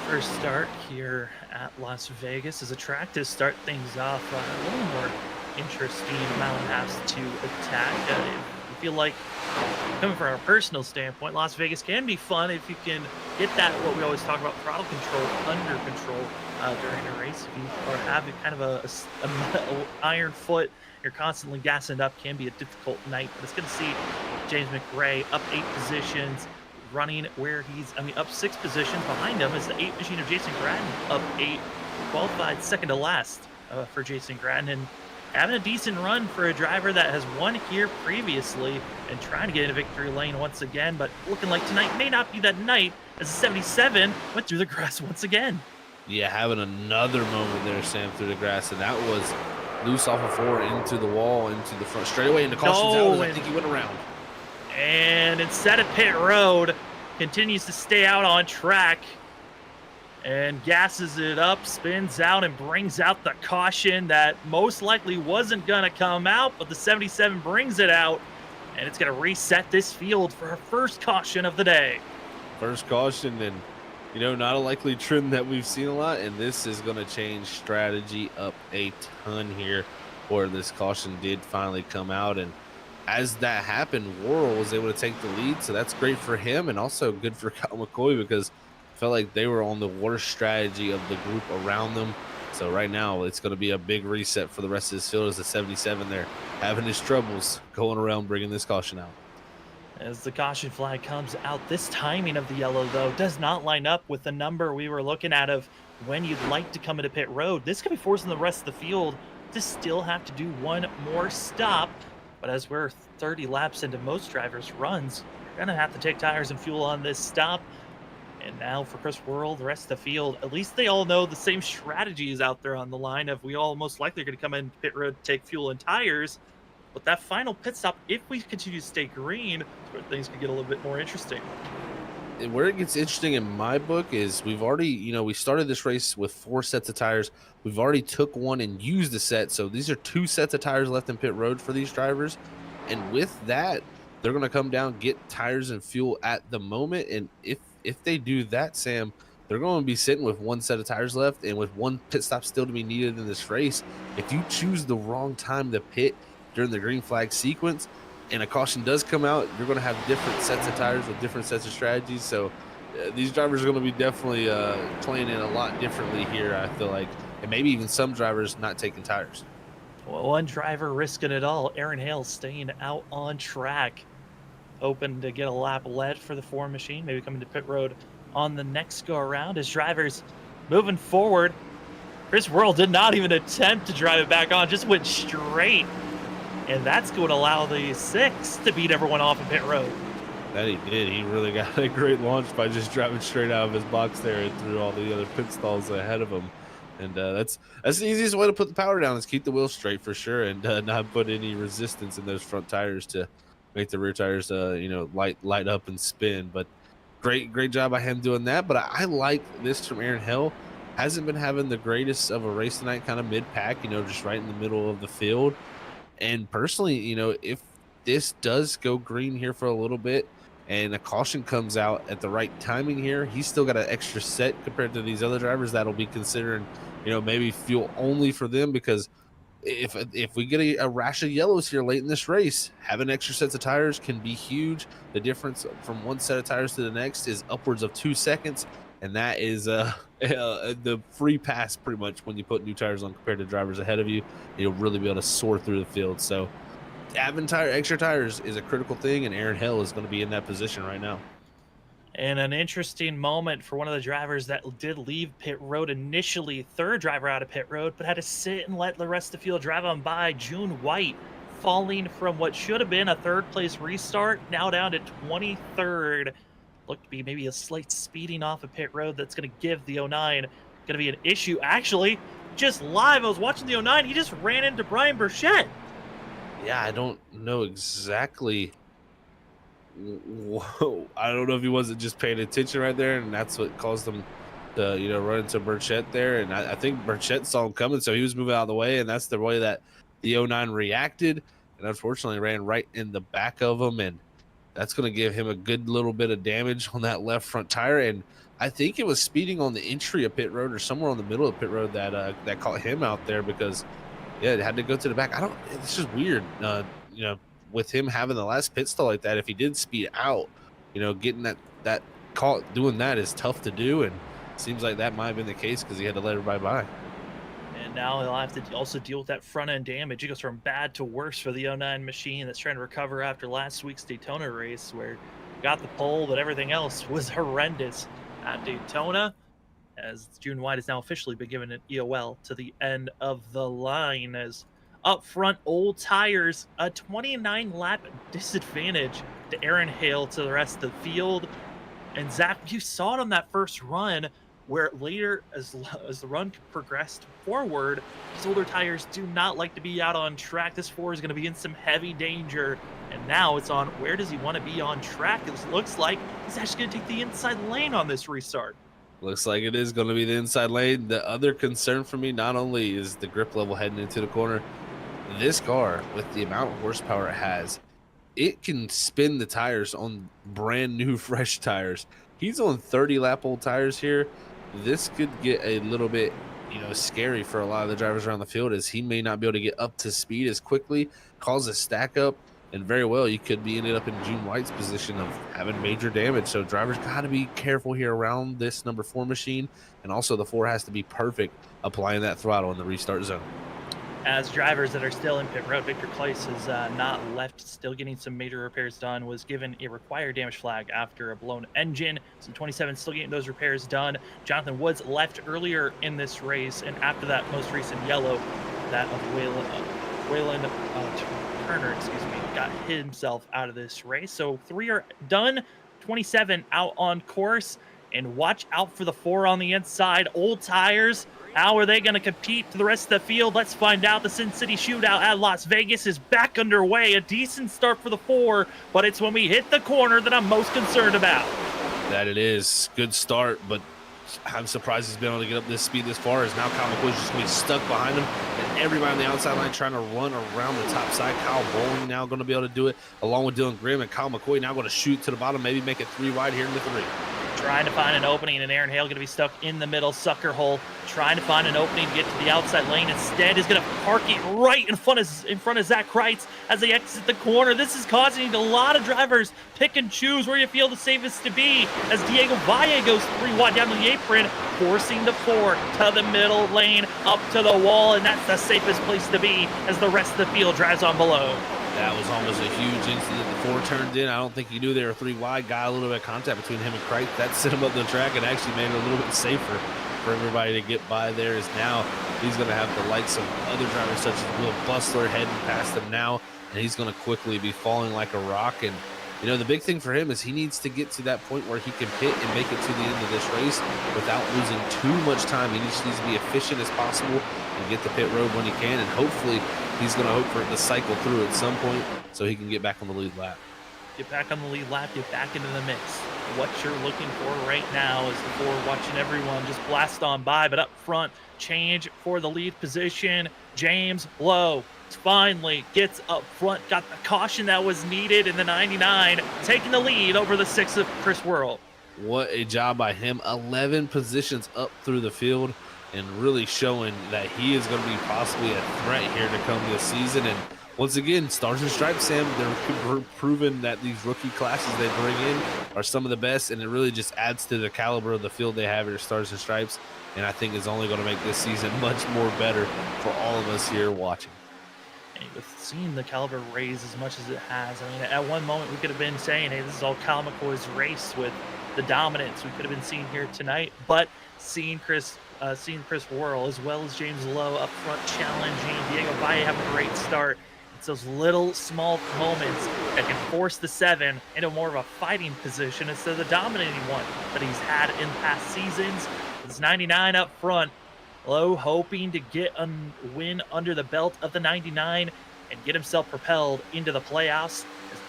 First start here at Las Vegas is a track to start things off a little more interesting. Mountain has to attack. I feel like, coming from a personal standpoint, Las Vegas can be fun if you can get that, what we always talk about, throttle control under control during a race. If you have kind of a iron foot, you're constantly gassing up, can be a difficult night. But it's good to see James McRae up 8 positions, running where he's, up 6 positions. Behind him is the 8 machine of Jason Gratton, up 8, qualified second to last for Jason Gratton. And having a decent run for a driver that has won here previously and trying to get in a victory lane once again, but looking like tonight may not be that night, as the 77 went through the grass once again. Yeah, having another moment there, Sam, through the grass, and that was loose off of 4 into the wall, into the front straightaway, and the caution's out. I think he went around. And instead of pit road, continues to stay out on track. and gasses it up, spins out, and brings out the caution that most likely wasn't going to come out, but the 77 brings it out, and it's going to reset this field for our first caution of the day. First caution, and not a likely trim that we've seen a lot, and this is going to change strategy up a ton here, where this caution did finally come out. And as that happened, Worrell was able to take the lead, so that's great for him and also good for Kyle McCoy, because I felt like they were on the worst strategy of the group around them. So right now it's going to be a big reset for the rest of this field, as the 77 there having his troubles going around bringing this caution out. As the caution flag comes out, this timing of the yellow, though, does not line up with the number we were looking at of when you'd like to come into pit road. This could be forcing the rest of the field to still have to do one more stop. But as we're 30 laps into most drivers' runs, you're going to have to take tires and fuel on this stop. And now for Chris Worrell, the rest of the field, at least they all know the same strategy is out there on the line of we all most likely are going to come in pit road, take fuel and tires. But that final pit stop, if we continue to stay green, where things could get a little bit more interesting. And where it gets interesting in my book is we've already, we started this race with 4 sets of tires. We've already took one and used the set. So these are 2 sets of tires left in pit road for these drivers. And with that, they're going to come down, get tires and fuel at the moment. And if they do that, Sam, they're going to be sitting with 1 set of tires left and with 1 pit stop still to be needed in this race. If you choose the wrong time to pit during the green flag sequence and a caution does come out, you're going to have different sets of tires with different sets of strategies. So these drivers are going to be definitely playing in a lot differently here, I feel like, and maybe even some drivers not taking tires. Well, one driver risking it all. Aaron Hale staying out on track, hoping to get a lap led for the Ford machine, maybe coming to pit road on the next go around. As drivers moving forward, Chris Worrell did not even attempt to drive it back on, just went straight. And that's going to allow the 6 to beat everyone off in pit road. That he did. He really got a great launch by just driving straight out of his box there and through all the other pit stalls ahead of him. And that's the easiest way to put the power down, is keep the wheels straight for sure, and not put any resistance in those front tires to make the rear tires light up and spin. But great job by him doing that. But I like this from Aaron Hill. Hasn't been having the greatest of a race tonight, kind of mid-pack, just right in the middle of the field. And personally, if this does go green here for a little bit and a caution comes out at the right timing here, he's still got an extra set compared to these other drivers that'll be considering, maybe fuel only for them, because if we get a rash of yellows here late in this race, having extra sets of tires can be huge. The difference from one set of tires to the next is upwards of 2 seconds. And that is the free pass pretty much when you put new tires on compared to drivers ahead of you. You'll really be able to soar through the field. So having extra tires is a critical thing, and Aaron Hill is going to be in that position right now. And an interesting moment for one of the drivers that did leave pit road initially, 3rd driver out of pit road, but had to sit and let the rest of the field drive on by. June White falling from what should have been a 3rd place restart, now down to 23rd. Looked to be maybe a slight speeding off of pit road that's going to give the 09 going to be an issue. Actually, just live, I was watching the 09, he just ran into Brian Burchett. Yeah, I don't know exactly. I don't know if he wasn't just paying attention right there, and that's what caused him to, run into Burchett there. And I think Burchett saw him coming, so he was moving out of the way, and that's the way that the 09 reacted, and unfortunately ran right in the back of him, and that's going to give him a good little bit of damage on that left front tire. And I think it was speeding on the entry of pit road or somewhere on the middle of pit road that caught him out there, because it had to go to the back. It's just weird, with him having the last pit stall like that. If he did speed out, getting that caught doing that is tough to do. And it seems like that might have been the case because he had to let everybody by. And now he'll have to also deal with that front-end damage. It goes from bad to worse for the 09 machine that's trying to recover after last week's Daytona race, where he got the pole, but everything else was horrendous at Daytona, as June White has now officially been given an EOL to the end of the line. As up front, old tires, a 29-lap disadvantage to Aaron Hale to the rest of the field. And Zach, you saw it on that first run, where later, as the run progressed forward, these older tires do not like to be out on track. This Ford is going to be in some heavy danger. And now it's on, where does he want to be on track? It looks like he's actually going to take the inside lane on this restart. Looks like it is going to be the inside lane. The other concern for me not only is the grip level heading into the corner, this car, with the amount of horsepower it has, it can spin the tires on brand new fresh tires. He's on 30 lap old tires here. This could get a little bit, scary for a lot of the drivers around the field, as he may not be able to get up to speed as quickly, cause a stack up, and very well you could be ended up in June White's position of having major damage. So drivers got to be careful here around this number 4 machine, and also the 4 has to be perfect applying that throttle in the restart zone. As drivers that are still in pit road, Victor Kleiss is not left, still getting some major repairs done, was given a required damage flag after a blown engine. So 27 still getting those repairs done. Jonathan Woods left earlier in this race, and after that most recent yellow, that of Waylon Turner, got himself out of this race. So 3 are done, 27 out on course, and watch out for the 4 on the inside. Old tires. How are they going to compete to the rest of the field? Let's find out. The Sin City Shootout at Las Vegas is back underway. A decent start for the 4, but it's when we hit the corner that I'm most concerned about. That it is. Good start, but I'm surprised he's been able to get up this speed this far, as now Kyle McCoy's just going to be stuck behind him, and everybody on the outside line trying to run around the top side. Kyle Bowling now going to be able to do it, along with Dylan Grimm, and Kyle McCoy now going to shoot to the bottom, maybe make it 3 wide here in the 3. Trying to find an opening, and Aaron Hale going to be stuck in the middle sucker hole, trying to find an opening to get to the outside lane. Instead, is going to park it right in front of Zach Kreitz as they exit the corner. This is causing a lot of drivers pick and choose where you feel the safest to be, as Diego Valle goes 3 wide down the apron, forcing the 4 to the middle lane, up to the wall, and that's the safest place to be as the rest of the field drives on below. That was almost a huge incident. The 4 turned in. I don't think he knew they were 3 wide. Got a little bit of contact between him and Kreitz. That set him up the track and actually made it a little bit safer for everybody to get by there. Is now he's going to have the likes of other drivers such as Will Bustler heading past him now, and he's going to quickly be falling like a rock. And the big thing for him is he needs to get to that point where he can pit and make it to the end of this race without losing too much time. He just needs to be efficient as possible and get the pit road when he can, and hopefully he's going to hope for it to cycle through at some point so he can get back on the lead lap. Get back on the lead lap, get back into the mix. What you're looking for right now is the 4 watching everyone just blast on by, but up front, change for the lead position. James Lowe finally gets up front, got the caution that was needed in the 99, taking the lead over the 6 of Chris Worrell. What a job by him. 11 positions up through the field, and really showing that he is going to be possibly a threat here to come this season. And once again, Stars and Stripes, Sam, they're proving that these rookie classes they bring in are some of the best, and it really just adds to the caliber of the field they have here at Stars and Stripes, and I think is only going to make this season much more better for all of us here watching. And with seeing the caliber raise as much as it has, I mean, at one moment we could have been saying, hey, this is all Kyle McCoy's race with the dominance we could have been seeing here tonight, but seeing Chris Worrell as well as James Lowe up front challenging, Diego Valle having a great start. It's those little small moments that can force the 7 into more of a fighting position instead of the dominating one that he's had in past seasons. It's 99 up front. Lowe hoping to get a win under the belt of the 99 and get himself propelled into the playoffs.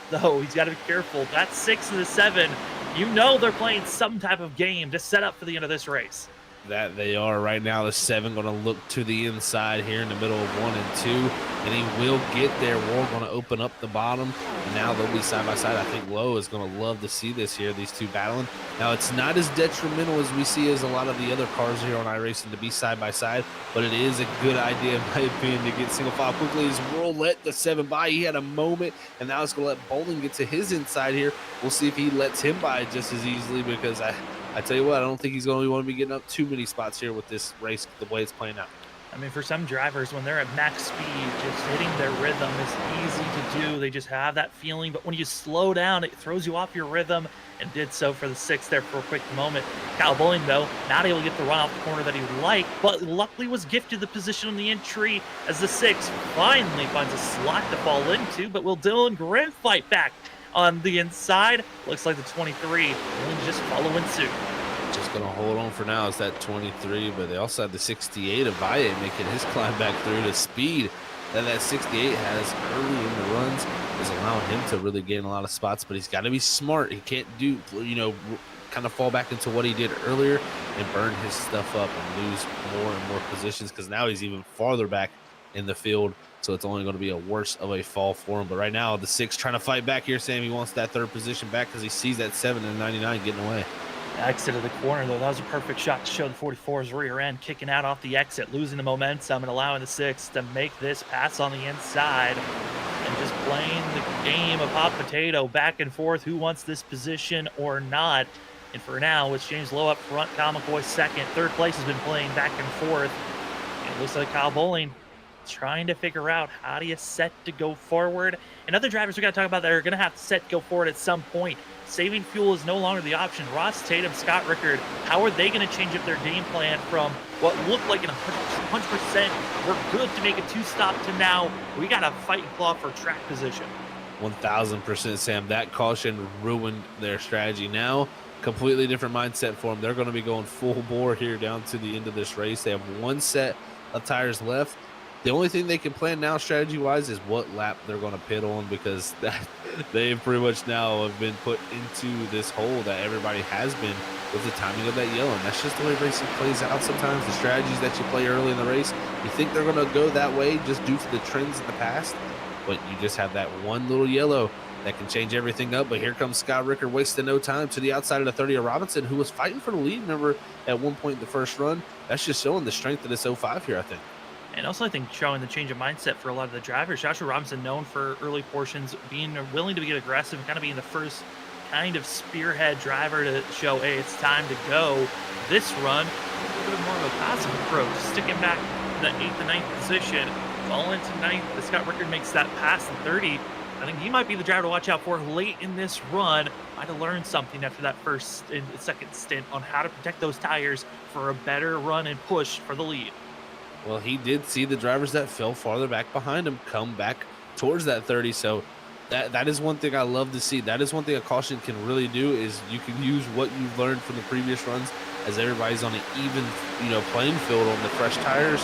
Though he's got to be careful. That 6 and the 7, they're playing some type of game to set up for the end of this race. That they are right now. The 7 going to look to the inside here in the middle of 1 and 2, and he will get there. War going to open up the bottom, and now they'll be side by side. I think Lowe is going to love to see this here, these 2 battling. Now, it's not as detrimental as we see as a lot of the other cars here on iRacing to be side by side, but it is a good idea, in my opinion, to get single file quickly. As Worrell let the 7 by, he had a moment, and now it's going to let Bowling get to his inside here. We'll see if he lets him by just as easily, because I tell you what, I don't think he's going to want to be getting up too many spots here with this race, the way it's playing out. I mean, for some drivers, when they're at max speed, just hitting their rhythm is easy to do. They just have that feeling. But when you slow down, it throws you off your rhythm, and did so for the 6 there for a quick moment. Kyle Bowling, though, not able to get the run off the corner that he would like, but luckily was gifted the position on the entry as the 6 finally finds a slot to fall into. But will Dylan Grimm fight back on the inside? Looks like the 23 will just follow in suit. Just going to hold on for now. It's that 23, but they also have the 68 of Valle making his climb back through. The speed that 68 has early in the runs is allowing him to really gain a lot of spots, but he's got to be smart. He can't do, kind of fall back into what he did earlier and burn his stuff up and lose more and more positions, because now he's even farther back in the field. So it's only going to be a worse of a fall for him. But right now, the 6 trying to fight back here. Sam, he wants that 3rd position back because he sees that 7 and 99 getting away. Exit of the corner, though. That was a perfect shot to show the 44's rear end, kicking out off the exit, losing the momentum and allowing the 6 to make this pass on the inside. And just playing the game of hot potato back and forth. Who wants this position or not? And for now, it's James Lowe up front, Kyle McCoy second. 3rd place has been playing back and forth. And it looks like Kyle Bowling trying to figure out how do you set to go forward. And other drivers we got to talk about that are going to have to set to go forward at some point. Saving fuel is no longer the option. Ross Tatum, Scott Rickard, how are they going to change up their game plan from what looked like an 100% we're good to make a 2-stop to now we got to fight and claw for track position? 1000%, Sam. That caution ruined their strategy. Now, completely different mindset for them. They're going to be going full bore here down to the end of this race. They have 1 set of tires left. The only thing they can plan now strategy-wise is what lap they're going to pit on, because they pretty much now have been put into this hole that everybody has been with the timing of that yellow. And that's just the way racing plays out sometimes. The strategies that you play early in the race, you think they're going to go that way just due to the trends in the past, but you just have that one little yellow that can change everything up. But here comes Scott Rickard, wasting no time to the outside of the 30 of Robinson, who was fighting for the lead, remember, at one point in the first run. That's just showing the strength of this 05 here, I think. And also, I think, showing the change of mindset for a lot of the drivers. Joshua Robinson, known for early portions, being willing to get aggressive and kind of being the first kind of spearhead driver to show, hey, it's time to go. This run, a little bit more of a passive approach, sticking back in the 8th and 9th position, fall into 9th. Scott Rickard makes that pass in 30. I think he might be the driver to watch out for late in this run. Might have learned something after that first and second stint on how to protect those tires for a better run and push for the lead. Well, he did see the drivers that fell farther back behind him come back towards that 30. So that is one thing I love to see. That is one thing a caution can really do, is you can use what you've learned from the previous runs, as everybody's on an even, playing field on the fresh tires.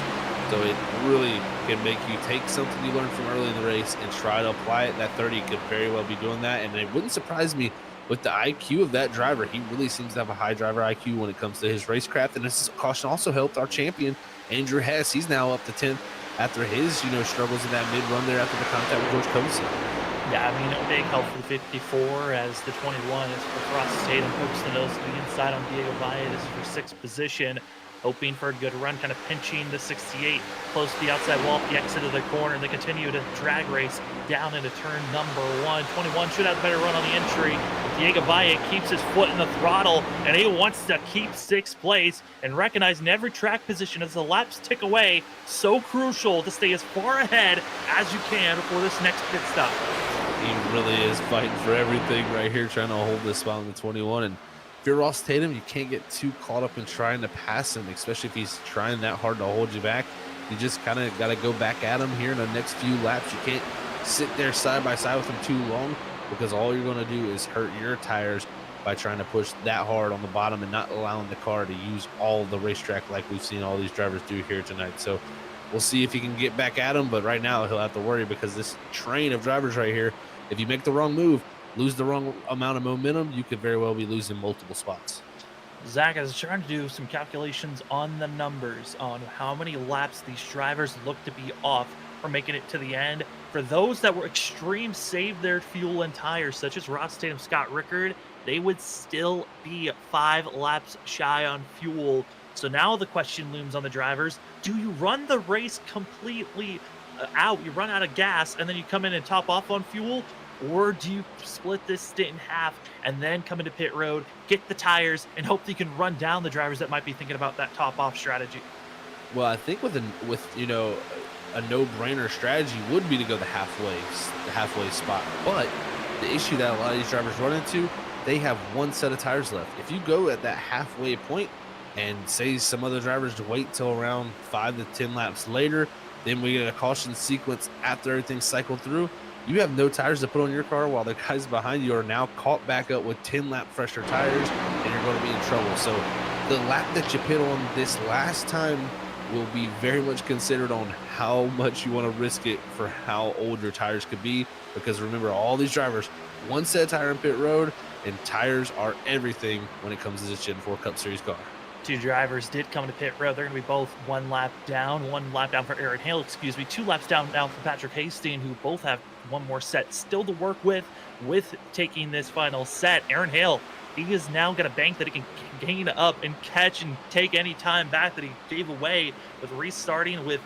So it really can make you take something you learned from early in the race and try to apply it. That 30 could very well be doing that. And it wouldn't surprise me with the IQ of that driver. He really seems to have a high driver IQ when it comes to his racecraft. And this caution also helped our champion, Andrew Hess. He's now up to 10th after his, struggles in that mid-run there after the contact with George Covison. Yeah, I mean, a big help for the 54 as the 21 is for Ross Tatum, hooks the nose to the inside on Diego Valle. This is for 6th position, hoping for a good run, kind of pinching the 68 close to the outside wall at the exit of the corner. They continue to drag race down into turn number 1. 21 should have a better run on the entry. Diego Valle keeps his foot in the throttle, and he wants to keep 6th place and recognizing every track position as the laps tick away. So crucial to stay as far ahead as you can before this next pit stop. He really is fighting for everything right here, trying to hold this spot on the 21. And if you're Ross Tatum, you can't get too caught up in trying to pass him, especially if he's trying that hard to hold you back. You just kind of got to go back at him here in the next few laps. You can't sit there side by side with him too long, because all you're going to do is hurt your tires by trying to push that hard on the bottom and not allowing the car to use all the racetrack like we've seen all these drivers do here tonight. So we'll see if he can get back at him, but right now he'll have to worry, because this train of drivers right here, if you make the wrong move, lose the wrong amount of momentum, you could very well be losing multiple spots. Zach is trying to do some calculations on the numbers on how many laps these drivers look to be off for making it to the end. For those that were extreme, saved their fuel and tires, such as Ross Tatum, Scott Rickard, they would still be 5 laps shy on fuel. So now the question looms on the drivers. Do you run the race completely out? You run out of gas and then you come in and top off on fuel? Or do you split this stint in half and then come into pit road, get the tires, and hope that you can run down the drivers that might be thinking about that top off strategy? Well, I think with a no-brainer strategy would be to go the halfway spot. But the issue that a lot of these drivers run into, they have 1 set of tires left. If you go at that halfway point and say some other drivers wait till around 5 to 10 laps later, then we get a caution sequence after everything's cycled through, you have no tires to put on your car, while the guys behind you are now caught back up with 10 lap fresher tires, and you're going to be in trouble. So the lap that you pit on this last time will be very much considered on how much you want to risk it for how old your tires could be. Because remember, all these drivers, one set of tire in pit road, and tires are everything when it comes to this Gen 4 Cup Series car. Two drivers did come to pit road. They're going to be both one lap down for Aaron Hale, 2 laps down now for Patrick Hastings, who both have one more set still to work with taking this final set. Aaron Hale, he is now got a bank that he can gain up and catch and take any time back that he gave away with restarting, with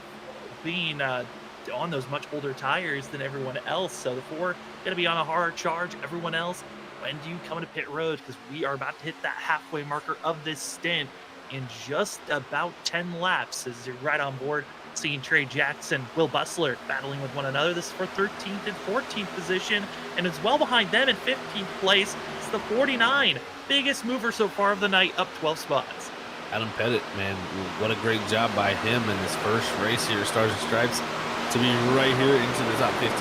being on those much older tires than everyone else. So the 4 going to be on a hard charge. Everyone else, when do you come into pit road? Because we are about to hit that halfway marker of this stint in just about 10 laps. As you're right on board, seeing Trey Jackson, Will Bustler battling with one another. This is for 13th and 14th position, and as well behind them in 15th place, it's the 49. Biggest mover so far of the night, up 12 spots. Adam Pettit, man, what a great job by him in his first race here, Stars and Stripes, to be right here into the top 15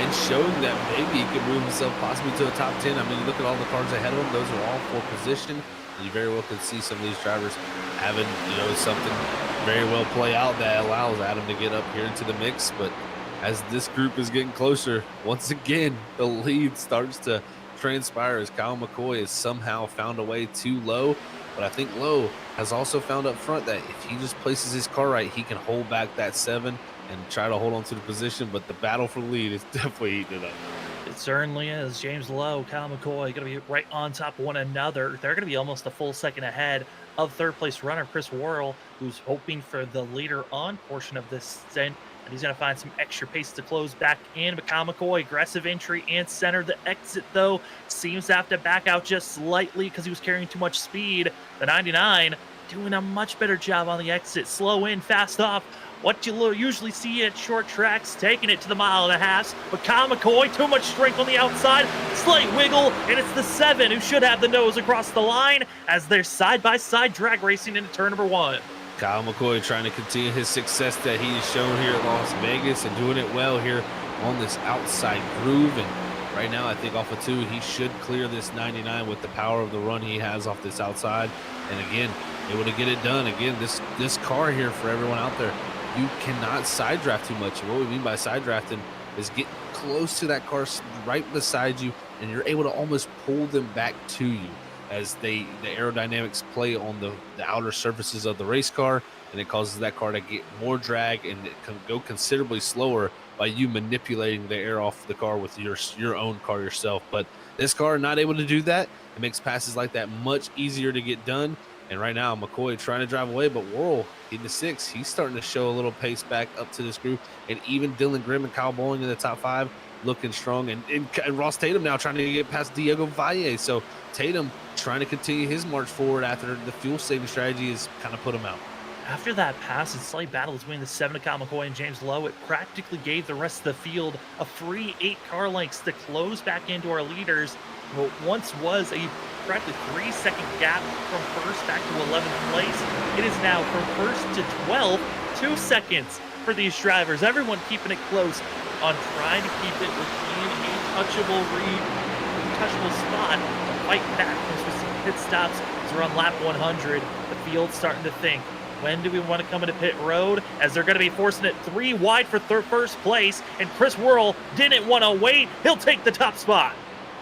and showing that maybe he could move himself possibly to a top 10. I mean, look at all the cars ahead of him. Those are all for position. And you very well could see some of these drivers having, something very well play out that allows Adam to get up here into the mix. But as this group is getting closer, once again, the lead starts to transpire as Kyle McCoy has somehow found a way too low. But I think Lowe has also found up front that if he just places his car right, he can hold back that 7 and try to hold on to the position. But the battle for the lead is definitely heating it up. It certainly is. James Lowe, Kyle McCoy going to be right on top of one another. They're going to be almost a full second ahead of third place runner Chris Worrell, who's hoping for the later on portion of this stint. And he's going to find some extra pace to close back in. But Kyle McCoy, aggressive entry and center. The exit, though, seems to have to back out just slightly because he was carrying too much speed. The 99 doing a much better job on the exit. Slow in, fast off. What you usually see at short tracks, taking it to the 1.5 miles. But Kyle McCoy, too much strength on the outside. Slight wiggle, and it's the 7 who should have the nose across the line as they're side-by-side drag racing into turn number 1. Kyle McCoy trying to continue his success that he's shown here at Las Vegas and doing it well here on this outside groove. And right now, I think off of 2, he should clear this 99 with the power of the run he has off this outside. And again, able to get it done. Again, this car here for everyone out there, you cannot side draft too much. And what we mean by side drafting is get close to that car right beside you, and you're able to almost pull them back to you as the aerodynamics play on the outer surfaces of the race car, and it causes that car to get more drag and it can go considerably slower by you manipulating the air off the car with your own car yourself. But this car not able to do that. It makes passes like that much easier to get done. And right now, McCoy trying to drive away, but Worrell in the 6, he's starting to show a little pace back up to this group. And even Dylan Grimm and Kyle Bowling in the top 5 looking strong. And Ross Tatum now trying to get past Diego Valle. So Tatum trying to continue his march forward after the fuel saving strategy has kind of put him out. After that pass and slight battle between the 7 of Kyle McCoy and James Lowe, it practically gave the rest of the field a free 8 car lengths to close back into our leaders. What once was a practically 3-second gap from first back to 11th place, it is now from first to 12, 2 seconds for these drivers. Everyone keeping it close on trying to keep it within a touchable spot to fight back once we see pit stops as we're on lap 100. The field's starting to think, when do we want to come into pit road? As they're going to be forcing it 3 wide for first place, and Chris Worrell didn't want to wait. He'll take the top spot.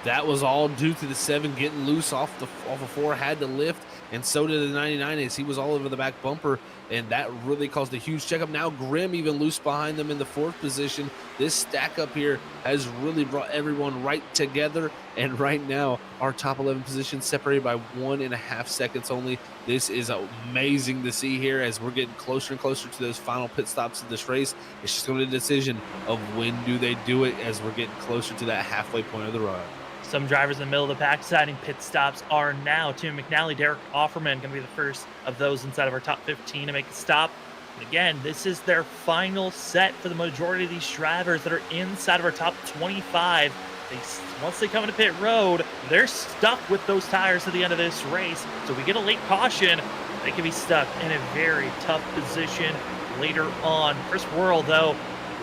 That was all due to the 7 getting loose off of 4, had to lift, and so did the 99 as he was all over the back bumper, and that really caused a huge checkup. Now Grimm even loose behind them in the 4th position. This stack up here has really brought everyone right together, and right now our top 11 position separated by 1.5 seconds only. This is amazing to see here as we're getting closer and closer to those final pit stops of this race. It's just going to be a decision of when do they do it as we're getting closer to that halfway point of the run. Some drivers in the middle of the pack deciding pit stops are now Tim McNally, Derek Offerman going to be the first of those inside of our top 15 to make a stop. And again, this is their final set for the majority of these drivers that are inside of our top 25. Once they come into pit road, they're stuck with those tires at the end of this race. So we get a late caution, they can be stuck in a very tough position later on. Chris Worrell, though,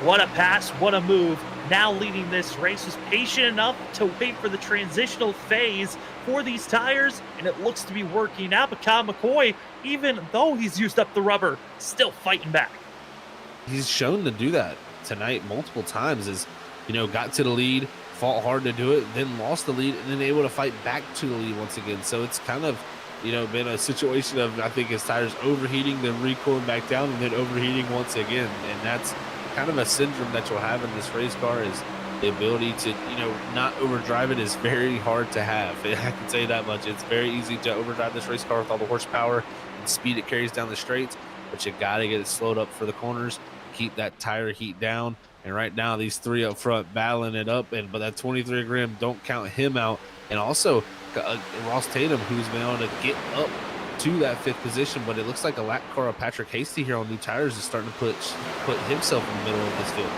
What a pass, what a move. Now leading this race, was patient enough to wait for the transitional phase for these tires, and it looks to be working out. But Kyle McCoy, even though he's used up the rubber, still fighting back. He's shown to do that tonight multiple times. Got to the lead, fought hard to do it, then lost the lead, and then able to fight back to the lead once again. So it's kind of, been a situation of, I think, his tires overheating, then recooling back down, and then overheating once again. And that's kind of a syndrome that you'll have in this race car, is the ability to, not overdrive it is very hard to have. I can say that much. It's very easy to overdrive this race car with all the horsepower and speed it carries down the straights, but you got to get it slowed up for the corners, keep that tire heat down. And right now, these three up front battling it up, but that 23 Grimm, don't count him out. And also, Ross Tatum, who's been able to get up to that 5th position, but it looks like a lap car of Patrick Hasty here on new tires is starting to put himself in the middle of this field.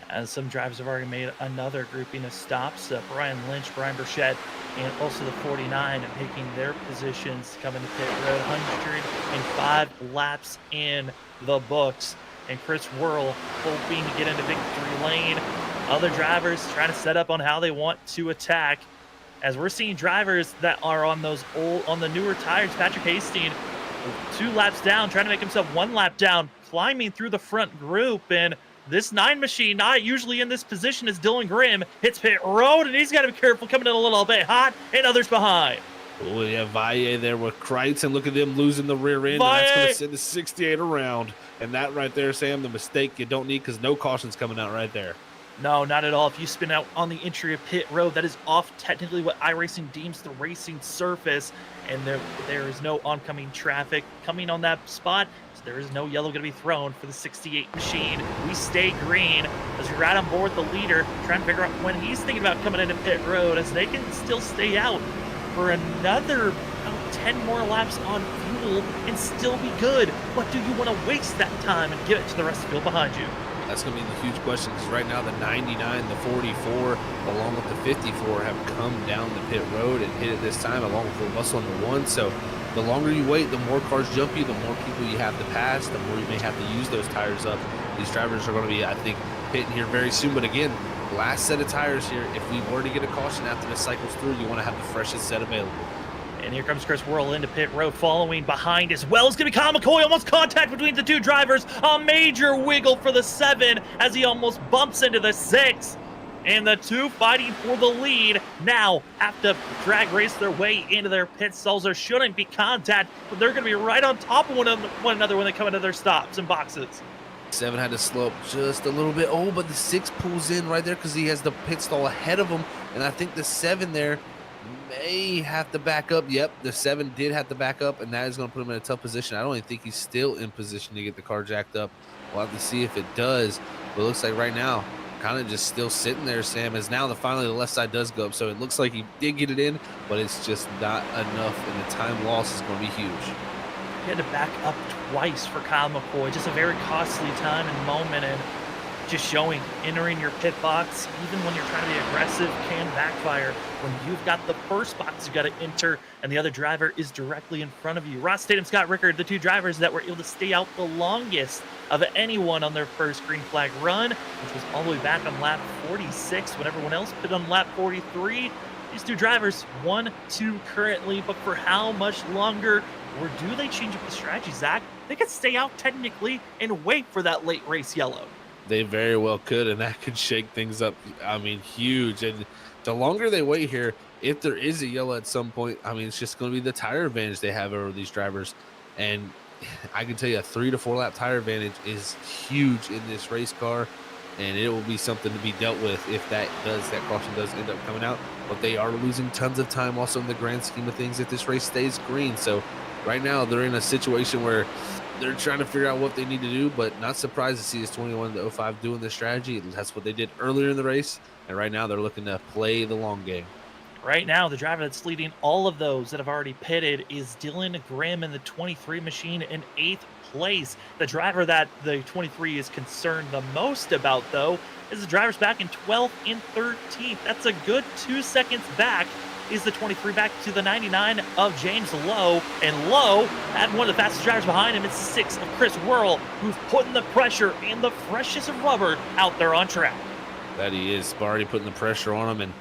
As some drivers have already made another grouping of stops, Brian Lynch, Brian Burchett, and also the 49 making their positions coming to pit road. 105 laps in the books. And Chris Whirl hoping to get into victory lane. Other drivers trying to set up on how they want to attack. As we're seeing drivers that are on the newer tires, Patrick Hastings 2 laps down, trying to make himself 1 lap down, climbing through the front group. And this 9 machine, not usually in this position, is Dylan Grimm, hits pit road, and he's got to be careful, coming in a little bit hot, and others behind. Oh, yeah, Valle there with Kreitz, and look at them losing the rear end. And that's going to send the 68 around. And that right there, Sam, the mistake you don't need, because no caution's coming out right there. No, not at all. If you spin out on the entry of pit road, that is off technically what iRacing deems the racing surface, and there is no oncoming traffic coming on that spot, so there is no yellow going to be thrown for the 68 machine. We stay green as we ride on board the leader, trying to figure out when he's thinking about coming into pit road, as they can still stay out for another 10 more laps on fuel and still be good. But do you want to waste that time and give it to the rest of the field behind you? That's going to be the huge question, because right now the 99, the 44, along with the 54 have come down the pit road and hit it this time, along with the Russell on the 1. So the longer you wait, the more cars jump you, the more people you have to pass, the more you may have to use those tires up. These drivers are going to be, I think, hitting here very soon. But again, last set of tires here. If we were to get a caution after this cycles through, you want to have the freshest set available. And here comes Chris Whirl into pit road, following behind as well. It's going to be Kyle McCoy, almost contact between the 2 drivers. A major wiggle for the 7 as he almost bumps into the 6. And the 2 fighting for the lead now have to drag race their way into their pit stalls. There shouldn't be contact, but they're going to be right on top of one another when they come into their stops and boxes. 7 had to slow up just a little bit. Oh, but the 6 pulls in right there because he has the pit stall ahead of him. And I think the 7 there may have to back up. Yep, the 7 did have to back up, and that is going to put him in a tough position. I don't even think he's still in position to get the car jacked up. We'll have to see if it does. But it looks like right now, kind of just still sitting there, Sam, as now finally the left side does go up. So it looks like he did get it in, but it's just not enough, and the time loss is going to be huge. He had to back up twice for Kyle McCoy. Just a very costly time and moment, and just showing entering your pit box, even when you're trying to be aggressive, can backfire. When you've got the first box you got to enter and the other driver is directly in front of you. Ross Tatum, Scott Rickard, the 2 drivers that were able to stay out the longest of anyone on their first green flag run, which was all the way back on lap 46 when everyone else put on lap 43. These 2 drivers, 1-2 currently, but for how much longer? Or do they change up the strategy, Zach? They could stay out technically and wait for that late race yellow. They very well could, and that could shake things up, I mean, huge. And the longer they wait here, if there is a yellow at some point, I mean, it's just going to be the tire advantage they have over these drivers. And I can tell you a 3 to 4 lap tire advantage is huge in this race car, and it will be something to be dealt with if that caution does end up coming out. But they are losing tons of time also in the grand scheme of things if this race stays green. So right now they're in a situation where they're trying to figure out what they need to do, but not surprised to see this 21 to 05 doing this strategy. That's what they did earlier in the race, and right now they're looking to play the long game. Right now, the driver that's leading all of those that have already pitted is Dylan Grimm in the 23 machine in 8th place. The driver that the 23 is concerned the most about, though, is the drivers back in 12th and 13th. That's a good 2 seconds back is the 23 back to the 99 of James Lowe. And Lowe had one of the fastest drivers behind him. It's 6 of Chris Whirl, who's putting the pressure and the freshest of rubber out there on track. That he is. Already putting the pressure on him and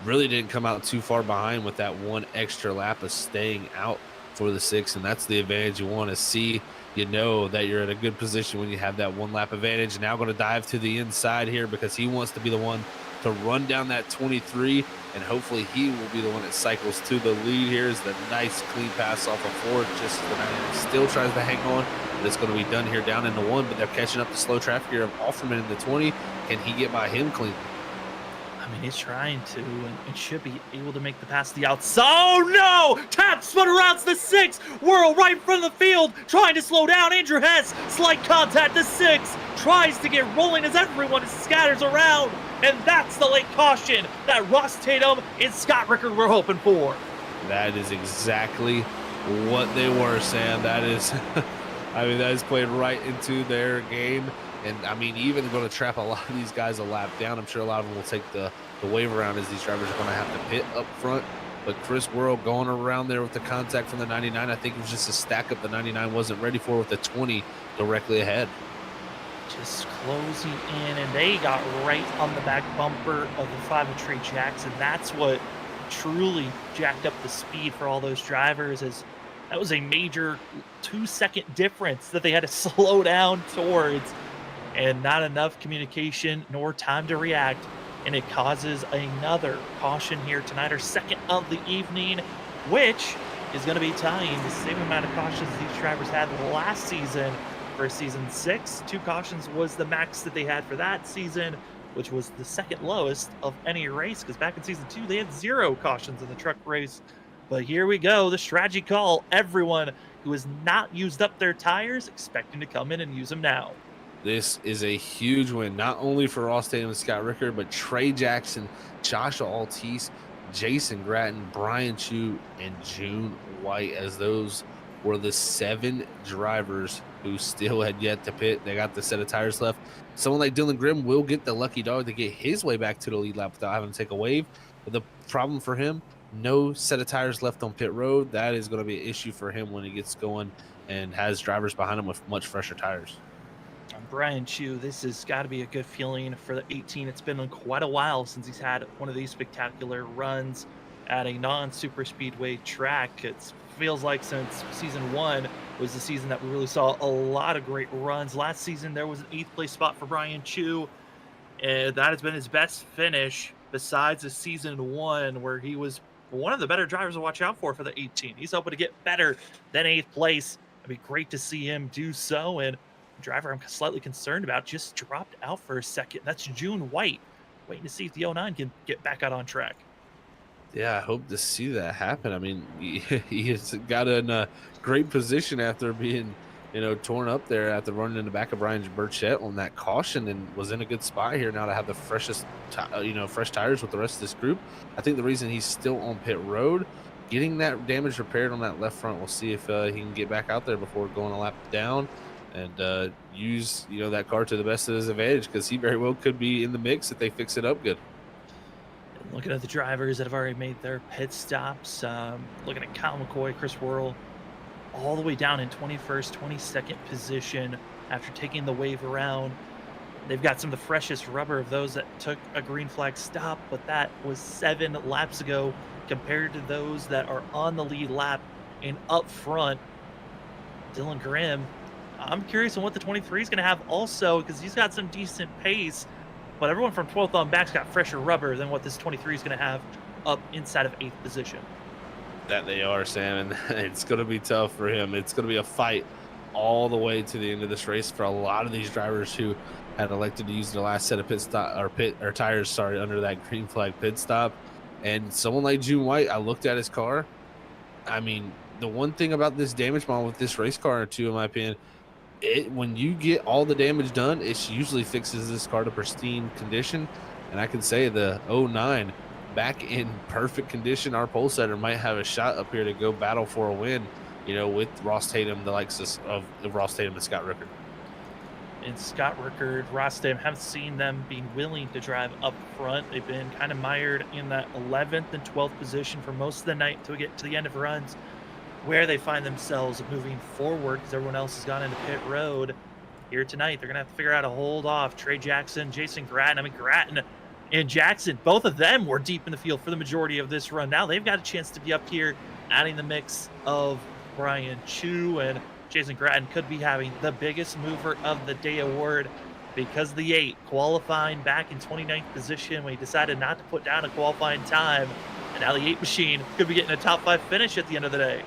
really didn't come out too far behind with that one extra lap of staying out for the 6. And that's the advantage you want to see. You know that you're in a good position when you have that one lap advantage. Now going to dive to the inside here because he wants to be the one to run down that 23, and hopefully he will be the one that cycles to the lead. Here's the nice clean pass off of Ford, just as the 99 still tries to hang on. But it's going to be done here down in the 1, but they're catching up the slow traffic here of Offerman in the 20. Can he get by him clean? I mean, he's trying to, and should be able to make the pass to the outside. Oh no! Tap spun around the 6. Whirl right in front of the field, trying to slow down. Andrew Hess, slight contact. The 6 tries to get rolling as everyone scatters around. And that's the late caution that Ross Tatum and Scott Rickard were hoping for. That is exactly what they were, Sam. That is, I mean, that is played right into their game. And, I mean, even going to trap a lot of these guys a lap down. I'm sure a lot of them will take the wave around as these drivers are going to have to pit up front. But Chris Whirl going around there with the contact from the 99. I think it was just a stack up the 99 wasn't ready for with the 20 directly ahead. Just closing in, and they got right on the back bumper of the 5 of Trey Jackson. That's what truly jacked up the speed for all those drivers, as that was a major 2-second difference that they had to slow down towards, and not enough communication nor time to react, and it causes another caution here tonight, our second of the evening, which is going to be tying the same amount of cautions these drivers had last season. For season 6, 2 cautions was the max that they had for that season, which was the second lowest of any race, because back in season 2 they had 0 cautions in the truck race. But here we go, the strategy call. Everyone who has not used up their tires expecting to come in and use them now. This is a huge win, not only for Ross Tatum and Scott Rickard, but Trey Jackson, Joshua Altice, Jason Gratton, Brian Chu, and June White, as those were the 7 drivers who still had yet to pit. They got the set of tires left. Someone like Dylan Grimm will get the lucky dog to get his way back to the lead lap without having to take a wave. But the problem for him, no set of tires left on pit road. That is going to be an issue for him when he gets going and has drivers behind him with much fresher tires. Brian Chu, this has got to be a good feeling for the 18. It's been quite a while since he's had one of these spectacular runs at a non-super speedway track. It feels like since season 1 was the season that we really saw a lot of great runs. Last season, there was an 8th place spot for Brian Chu, and that has been his best finish besides the season 1, where he was one of the better drivers to watch out for the 18. He's hoping to get better than 8th place. It'd be great to see him do so. And the driver I'm slightly concerned about just dropped out for a second. That's June White, waiting to see if the 09 can get back out on track. Yeah, I hope to see that happen. I mean, he has got in a great position after being, torn up there after running in the back of Brian Burchett on that caution, and was in a good spot here now to have the freshest, fresh tires with the rest of this group. I think the reason he's still on pit road, getting that damage repaired on that left front, we'll see if he can get back out there before going a lap down and use, that car to the best of his advantage, because he very well could be in the mix if they fix it up good. Looking at the drivers that have already made their pit stops, looking at Kyle McCoy, Chris Whirl, all the way down in 21st, 22nd position after taking the wave around. They've got some of the freshest rubber of those that took a green flag stop, but that was 7 laps ago compared to those that are on the lead lap and up front. Dylan Grimm, I'm curious on what the 23 is going to have also, because he's got some decent pace. But everyone from 12th on back's got fresher rubber than what this 23 is going to have up inside of 8th position. That they are, Sam, and it's going to be tough for him. It's going to be a fight all the way to the end of this race for a lot of these drivers who had elected to use their last set of tires under that green flag pit stop. And someone like June White, I looked at his car. I mean, the one thing about this damage model with this race car, too, in my opinion, when you get all the damage done, it usually fixes this car to pristine condition. And I can say the 09 back in perfect condition, our pole setter might have a shot up here to go battle for a win, with Ross Tatum, the likes of Ross Tatum and Scott Rickard. and Scott Rickard, Rostam, haven't seen them being willing to drive up front. They've been kind of mired in that 11th and 12th position for most of the night until we get to the end of runs, where they find themselves moving forward because everyone else has gone into pit road. Here tonight, they're going to have to figure out how to hold off Trey Jackson, Jason Grattan. I mean, Grattan and Jackson, both of them were deep in the field for the majority of this run. Now they've got a chance to be up here, adding the mix of Brian Chu, and Jason Grattan could be having the biggest mover of the day award because the 8 qualifying back in 29th position when he decided not to put down a qualifying time. And now the 8 machine could be getting a top 5 finish at the end of the day.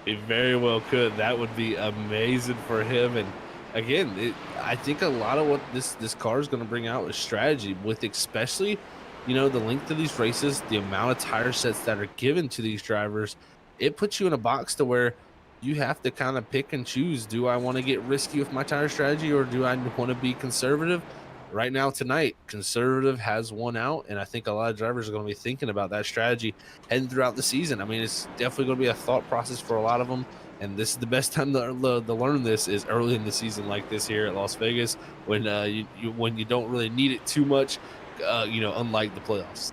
It very well could. That would be amazing for him. And again, I think a lot of what this car is going to bring out is strategy, with especially, the length of these races, the amount of tire sets that are given to these drivers. It puts you in a box to where you have to kind of pick and choose. Do I want to get risky with my tire strategy, or do I want to be conservative? Right now tonight, conservative has won out, and I think a lot of drivers are going to be thinking about that strategy heading throughout the season. I mean, it's definitely going to be a thought process for a lot of them, and this is the best time to learn this is early in the season like this here at Las Vegas, when you don't really need it too much, unlike the playoffs.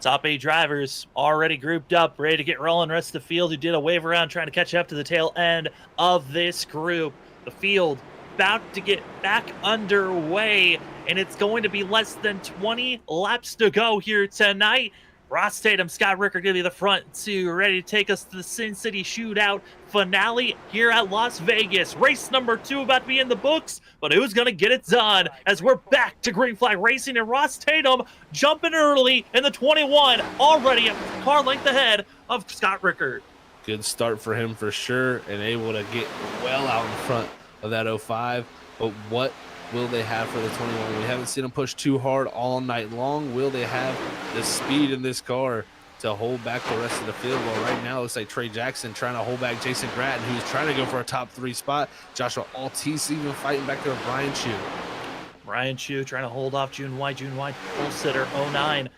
Top 8 drivers already grouped up, ready to get rolling. Rest of the field who did a wave around trying to catch up to the tail end of this group. The field about to get back underway, and it's going to be less than 20 laps to go here tonight. Ross Tatum, Scott Rickard give you the front two, ready to take us to the Sin City Shootout finale here at Las Vegas. Race number 2 about to be in the books, but who's going to get it done as we're back to Green Flag Racing, and Ross Tatum jumping early in the 21, already a car length ahead of Scott Rickard. Good start for him for sure, and able to get well out in front of that 05. But what will they have for the 21? We haven't seen them push too hard all night long. Will they have the speed in this car to hold back the rest of the field? Well, right now it looks like Trey Jackson trying to hold back Jason Grattan, who's trying to go for a top 3 spot. Joshua Altice even fighting back there with Brian Chu. Brian Chu trying to hold off June White. June White, pole sitter 09.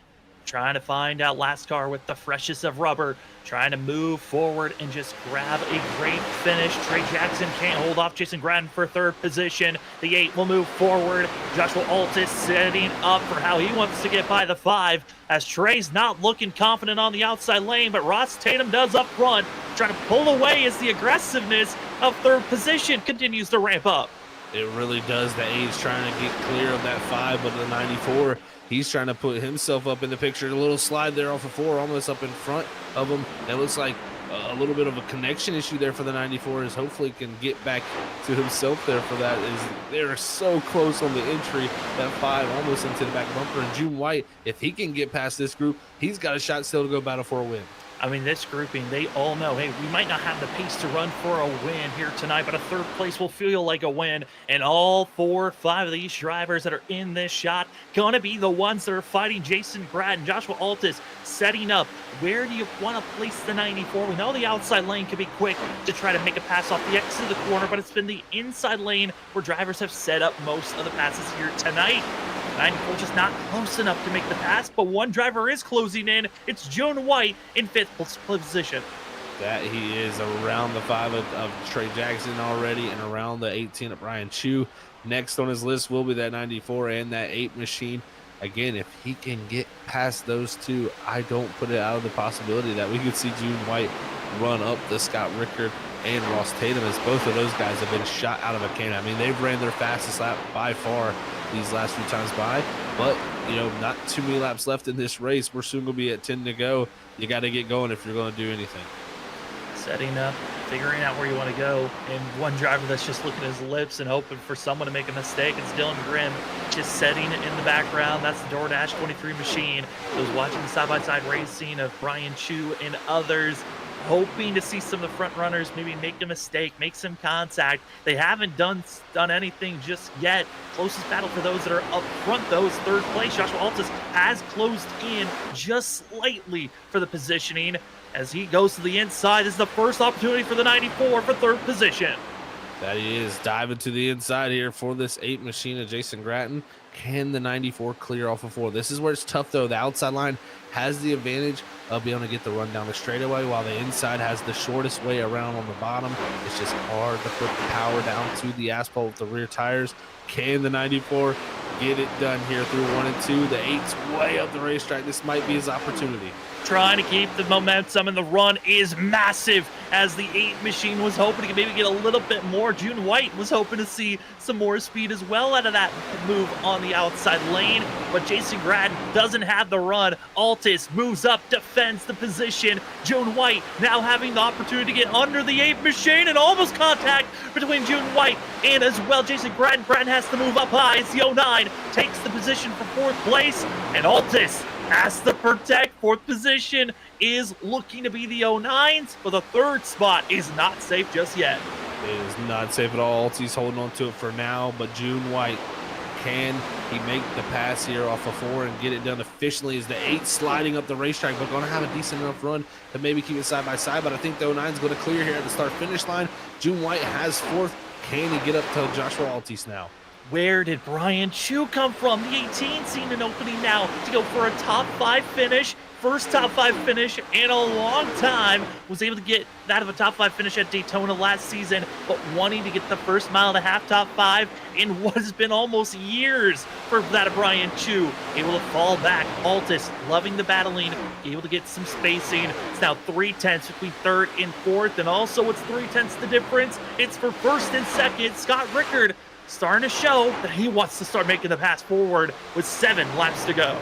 Trying to find out last car with the freshest of rubber, trying to move forward and just grab a great finish. Trey Jackson can't hold off Jason Grattan for 3rd position. The 8 will move forward. Joshua Altis setting up for how he wants to get by the 5, as Trey's not looking confident on the outside lane, but Ross Tatum does up front, trying to pull away as the aggressiveness of 3rd position continues to ramp up. It really does. The 8's trying to get clear of that 5, but the 94, he's trying to put himself up in the picture. A little slide there off of 4, almost up in front of him. It looks like a little bit of a connection issue there for the 94, as hopefully can get back to himself there for that. Is they're so close on the entry, that 5 almost into the back bumper. And June White, if he can get past this group, he's got a shot still to go battle for a win. I mean, this grouping, they all know, hey, we might not have the pace to run for a win here tonight, but a 3rd place will feel like a win. And all 4 or 5 of these drivers that are in this shot gonna be the ones that are fighting Jason Grattan, Joshua Altis, setting up. Where do you want to place the 94? We know the outside lane can be quick to try to make a pass off the exit of the corner, but it's been the inside lane where drivers have set up most of the passes here tonight. 94 just not close enough to make the pass, but one driver is closing in. It's June White in 5th position. That he is around the 5 of Trey Jackson already, and around the 18 of Brian Chu. Next on his list will be that 94 and that 8 machine. Again, if he can get past those 2, I don't put it out of the possibility that we could see June White run up the Scott Rickard and Ross Tatum, as both of those guys have been shot out of a cannon. I mean, they've ran their fastest lap by far these last few times by, but not too many laps left in this race. We're soon gonna be at 10 to go. You got to get going if you're going to do anything. Setting up, figuring out where you want to go, and one driver that's just looking at his lips and hoping for someone to make a mistake. It's Dylan Grimm, just setting it in the background. That's the DoorDash 23 machine. Those watching the side-by-side racing of Brian Chu and others, hoping to see some of the front runners maybe make a mistake, make some contact. They haven't done anything just yet. Closest battle for those that are up front, though, is 3rd place. Joshua Altis has closed in just slightly for the positioning as he goes to the inside. This is the first opportunity for the 94 for 3rd position. That he is diving to the inside here for this 8 machine of Jason Grattan. Can the 94 clear off of 4? This is where it's tough, though. The outside line has the advantage of being able to get the run down the straightaway, while the inside has the shortest way around on the bottom. It's just hard to put the power down to the asphalt with the rear tires. Can the 94 get it done here through 1 and 2? The 8's way up the racetrack. This might be his opportunity. Trying to keep the momentum, and the run is massive as the 8 machine was hoping to maybe get a little bit more. June White was hoping to see some more speed as well out of that move on the outside lane, but Jason Grad doesn't have the run. Altis moves up, defends the position. June White now having the opportunity to get under the 8 machine, and almost contact between June White and as well Jason Grad. Grad has to move up high as the 09 takes the position for 4th place, and Altis has to protect. 4th position is looking to be the 09's, but the 3rd spot is not safe just yet. It is not safe at all. He's holding on to it for now, but June White, can he make the pass here off of 4 and get it done efficiently? Is the 8 sliding up the racetrack, but going to have a decent enough run to maybe keep it side by side? But I think the 09's going to clear here at the start-finish line. June White has 4th. Can he get up to Joshua Altis now? Where did Brian Chu come from? The 18 seen an opening now to go for a top 5 finish. First top 5 finish in a long time. Was able to get that of a top 5 finish at Daytona last season, but wanting to get the first mile and a half top 5 in what has been almost years for that of Brian Chu. Able to fall back. Altis loving the battling, able to get some spacing. It's now 3/10 between 3rd and 4th, and also it's 3/10 the difference. It's for 1st and 2nd. Scott Rickard starting to show that he wants to start making the pass forward with 7 laps to go.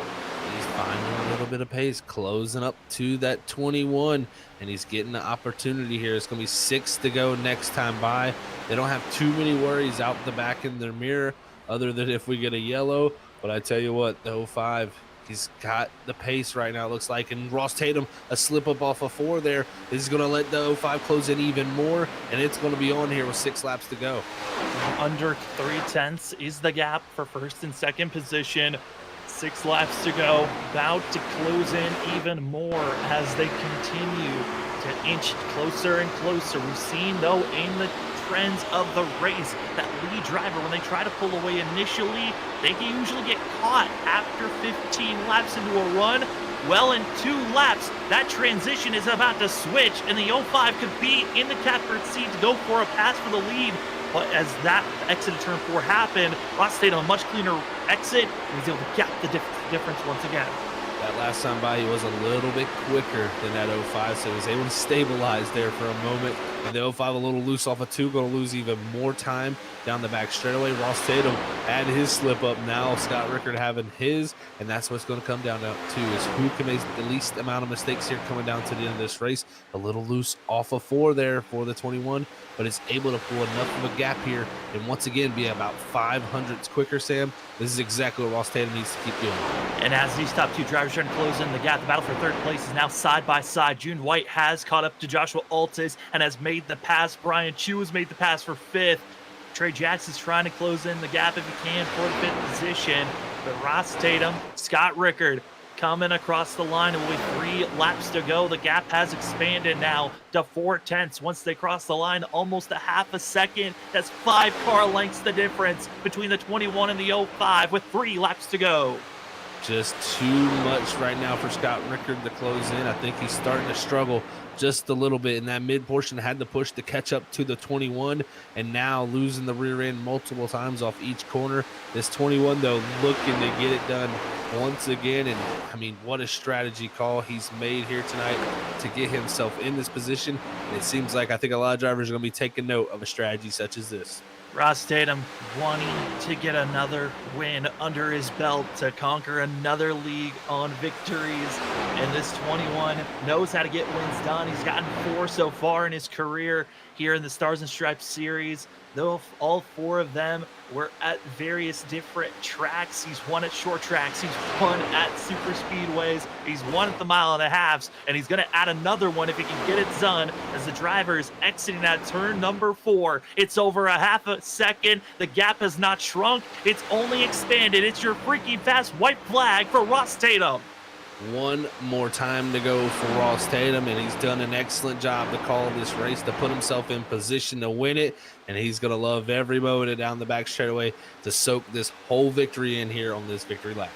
He's finding a little bit of pace, closing up to that 21, and he's getting the opportunity here. It's going to be 6 to go next time by. They don't have too many worries out the back in their mirror other than if we get a yellow. But I tell you what, the 05, he's got the pace right now, it looks like. And Ross Tatum, a slip up off of 4 there. This is going to let the 05 close in even more, and it's going to be on here with 6 laps to go. Under 3/10 is the gap for 1st and 2nd position. 6 laps to go, about to close in even more as they continue to inch closer and closer. We've seen, though, in the trends of the race, that lead driver, when they try to pull away initially, they can usually get caught after 15 laps into a run. Well, in 2 laps, that transition is about to switch, and the 05 could be in the catbird seat to go for a pass for the lead. But as that exit of turn 4 happened, Ross stayed on a much cleaner exit and was able to gap the difference once again. That last time by, he was a little bit quicker than that 05, so he was able to stabilize there for a moment. And the 05 a little loose off of 2, going to lose even more time down the back straightaway. Ross Tatum had his slip up. Now Scott Rickard having his, and that's what's going to come down to, is who can make the least amount of mistakes here coming down to the end of this race. A little loose off of 4 there for the 21, but it's able to pull enough of a gap here and once again be about 500s quicker, Sam. This is exactly what Ross Tatum needs to keep doing. And as these top 2 drivers trying to close in the gap, the battle for 3rd place is now side by side. June White has caught up to Joshua Altis and has made the pass. Brian Chu has made the pass for 5th. Trey Jackson's trying to close in the gap if he can for the 5th position. But Ross Tatum, Scott Rickard coming across the line with 3 laps to go. The gap has expanded now to 4/10. Once they cross the line, almost a half a second. That's 5 car lengths the difference between the 21 and the 05 with 3 laps to go. Just too much right now for Scott Rickard to close in. I think he's starting to struggle just a little bit in that mid portion. Had to push to catch up to the 21, and now losing the rear end multiple times off each corner. This 21, though, looking to get it done once again. And I mean, what a strategy call he's made here tonight to get himself in this position. And it seems like I think a lot of drivers are going to be taking note of a strategy such as this. Ross Tatum wanting to get another win under his belt to conquer another league on victories. And this 21 knows how to get wins done. He's gotten 4 so far in his career here in the Stars and Stripes series. Though all 4 of them were at various different tracks. He's won at short tracks. He's won at super speedways. He's won at the mile and a halves. And he's going to add another one if he can get it done as the driver is exiting at turn number 4. It's over a half a second. The gap has not shrunk. It's only expanded. It's your freaking fast white flag for Ross Tatum. One more time to go for Ross Tatum, and he's done an excellent job to call this race, to put himself in position to win it, and he's going to love every moment down the back straightaway to soak this whole victory in here on this victory lap.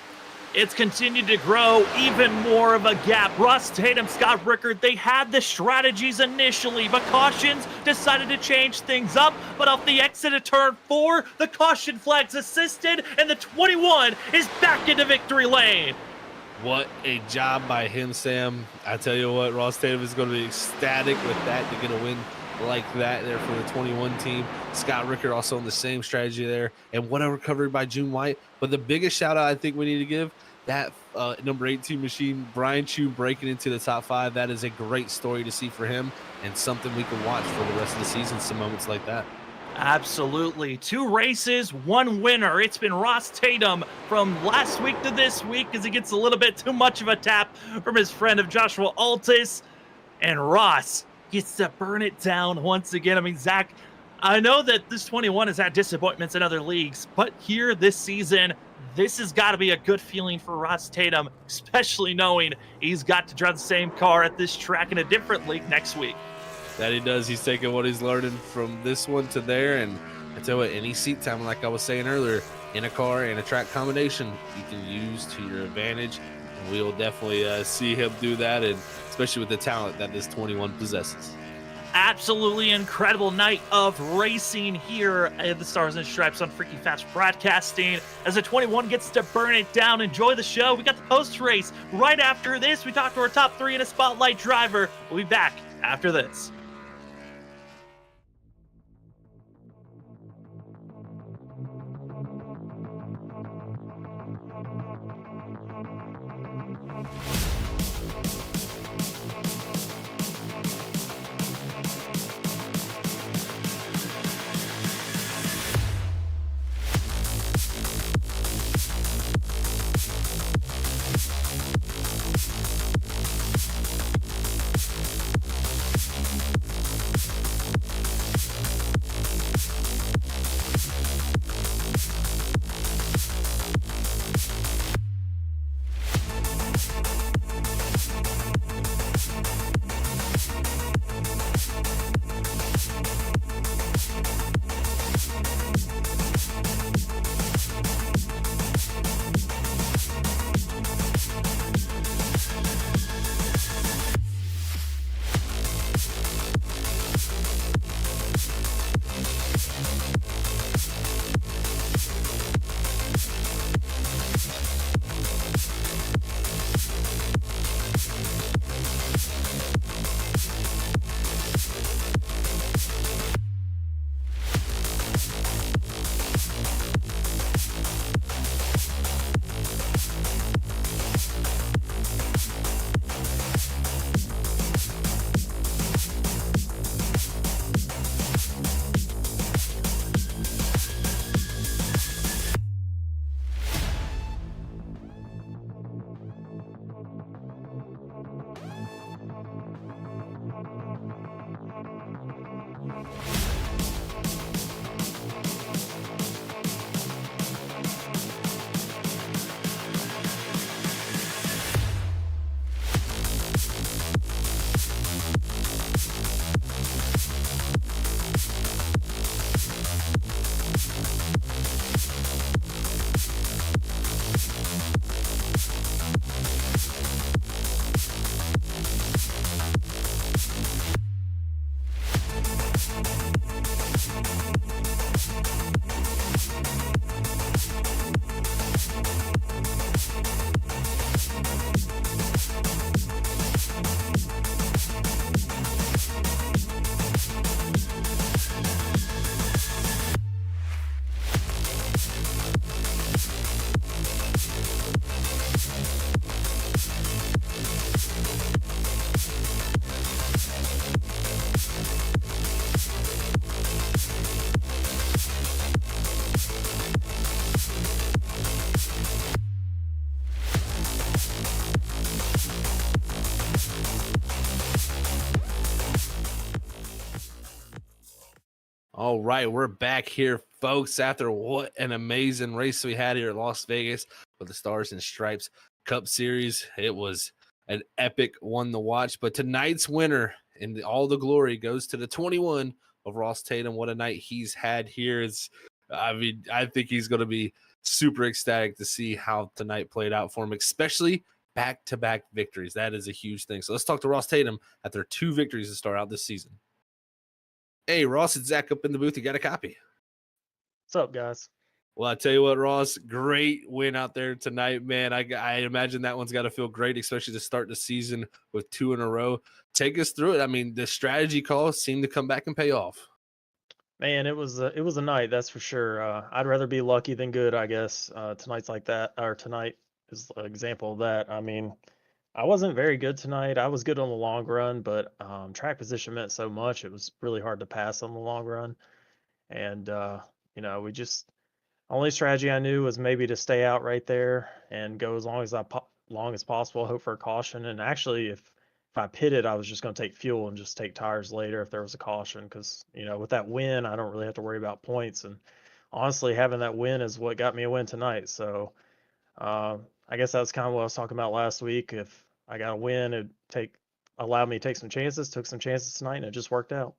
It's continued to grow even more of a gap. Ross Tatum, Scott Rickard, they had the strategies initially, but cautions decided to change things up. But off the exit of turn 4, the caution flags assisted, and the 21 is back into victory lane. What a job by him, Sam. I tell you what, Ross Tatum is going to be ecstatic with that to get a win like that there for the 21 team. Scott Rickard also on the same strategy there, and what a recovery by June White. But the biggest shout out I think we need to give that number 18 machine, Brian Chu, breaking into the top 5. That is a great story to see for him and something we can watch for the rest of the season, some moments like that. Absolutely. 2 races, 1 winner. It's been Ross Tatum from last week to this week as he gets a little bit too much of a tap from his friend of Joshua Altis. And Ross gets to burn it down once again. I mean, Zach, I know that this 21 has had disappointments in other leagues, but here this season, this has got to be a good feeling for Ross Tatum, especially knowing he's got to drive the same car at this track in a different league next week. That he does. He's taking what he's learning from this one to there. And I tell you what, any seat time, like I was saying earlier, in a car and a track combination, you can use to your advantage. And we'll definitely see him do that, and especially with the talent that this 21 possesses. Absolutely incredible night of racing here at the Stars and Stripes on Freaky Fast Broadcasting. As the 21 gets to burn it down, enjoy the show. We got the post race right after this. We talked to our top 3 in a spotlight driver. We'll be back after this. All right, we're back here, folks, after what an amazing race we had here at Las Vegas with the Stars and Stripes Cup Series. It was an epic one to watch, but tonight's winner and all the glory goes to the 21 of Ross Tatum. What a night he's had here. I think he's going to be super ecstatic to see how tonight played out for him, especially back-to-back victories. That is a huge thing. So let's talk to Ross Tatum at their 2 victories to start out this season. Hey, Ross, it's Zach up in the booth. You got a copy? What's up, guys? Well, I tell you what, Ross, great win out there tonight, man. I imagine that one's got to feel great, especially to start the season with 2 in a row. Take us through it. I mean, the strategy calls seem to come back and pay off. Man, it was a night, that's for sure. I'd rather be lucky than good, I guess. Tonight's like that, or tonight is an example of that. I mean, I wasn't very good tonight. I was good on the long run, but track position meant so much. It was really hard to pass on the long run. And we just only strategy I knew was maybe to stay out right there and go as long as possible, hope for a caution. And actually, if I pitted, I was just going to take fuel and just take tires later if there was a caution, because with that win, I don't really have to worry about points. And honestly, having that win is what got me a win tonight. So I guess that's kind of what I was talking about last week. If I got a win, allowed me to take some chances. Took some chances tonight, and it just worked out.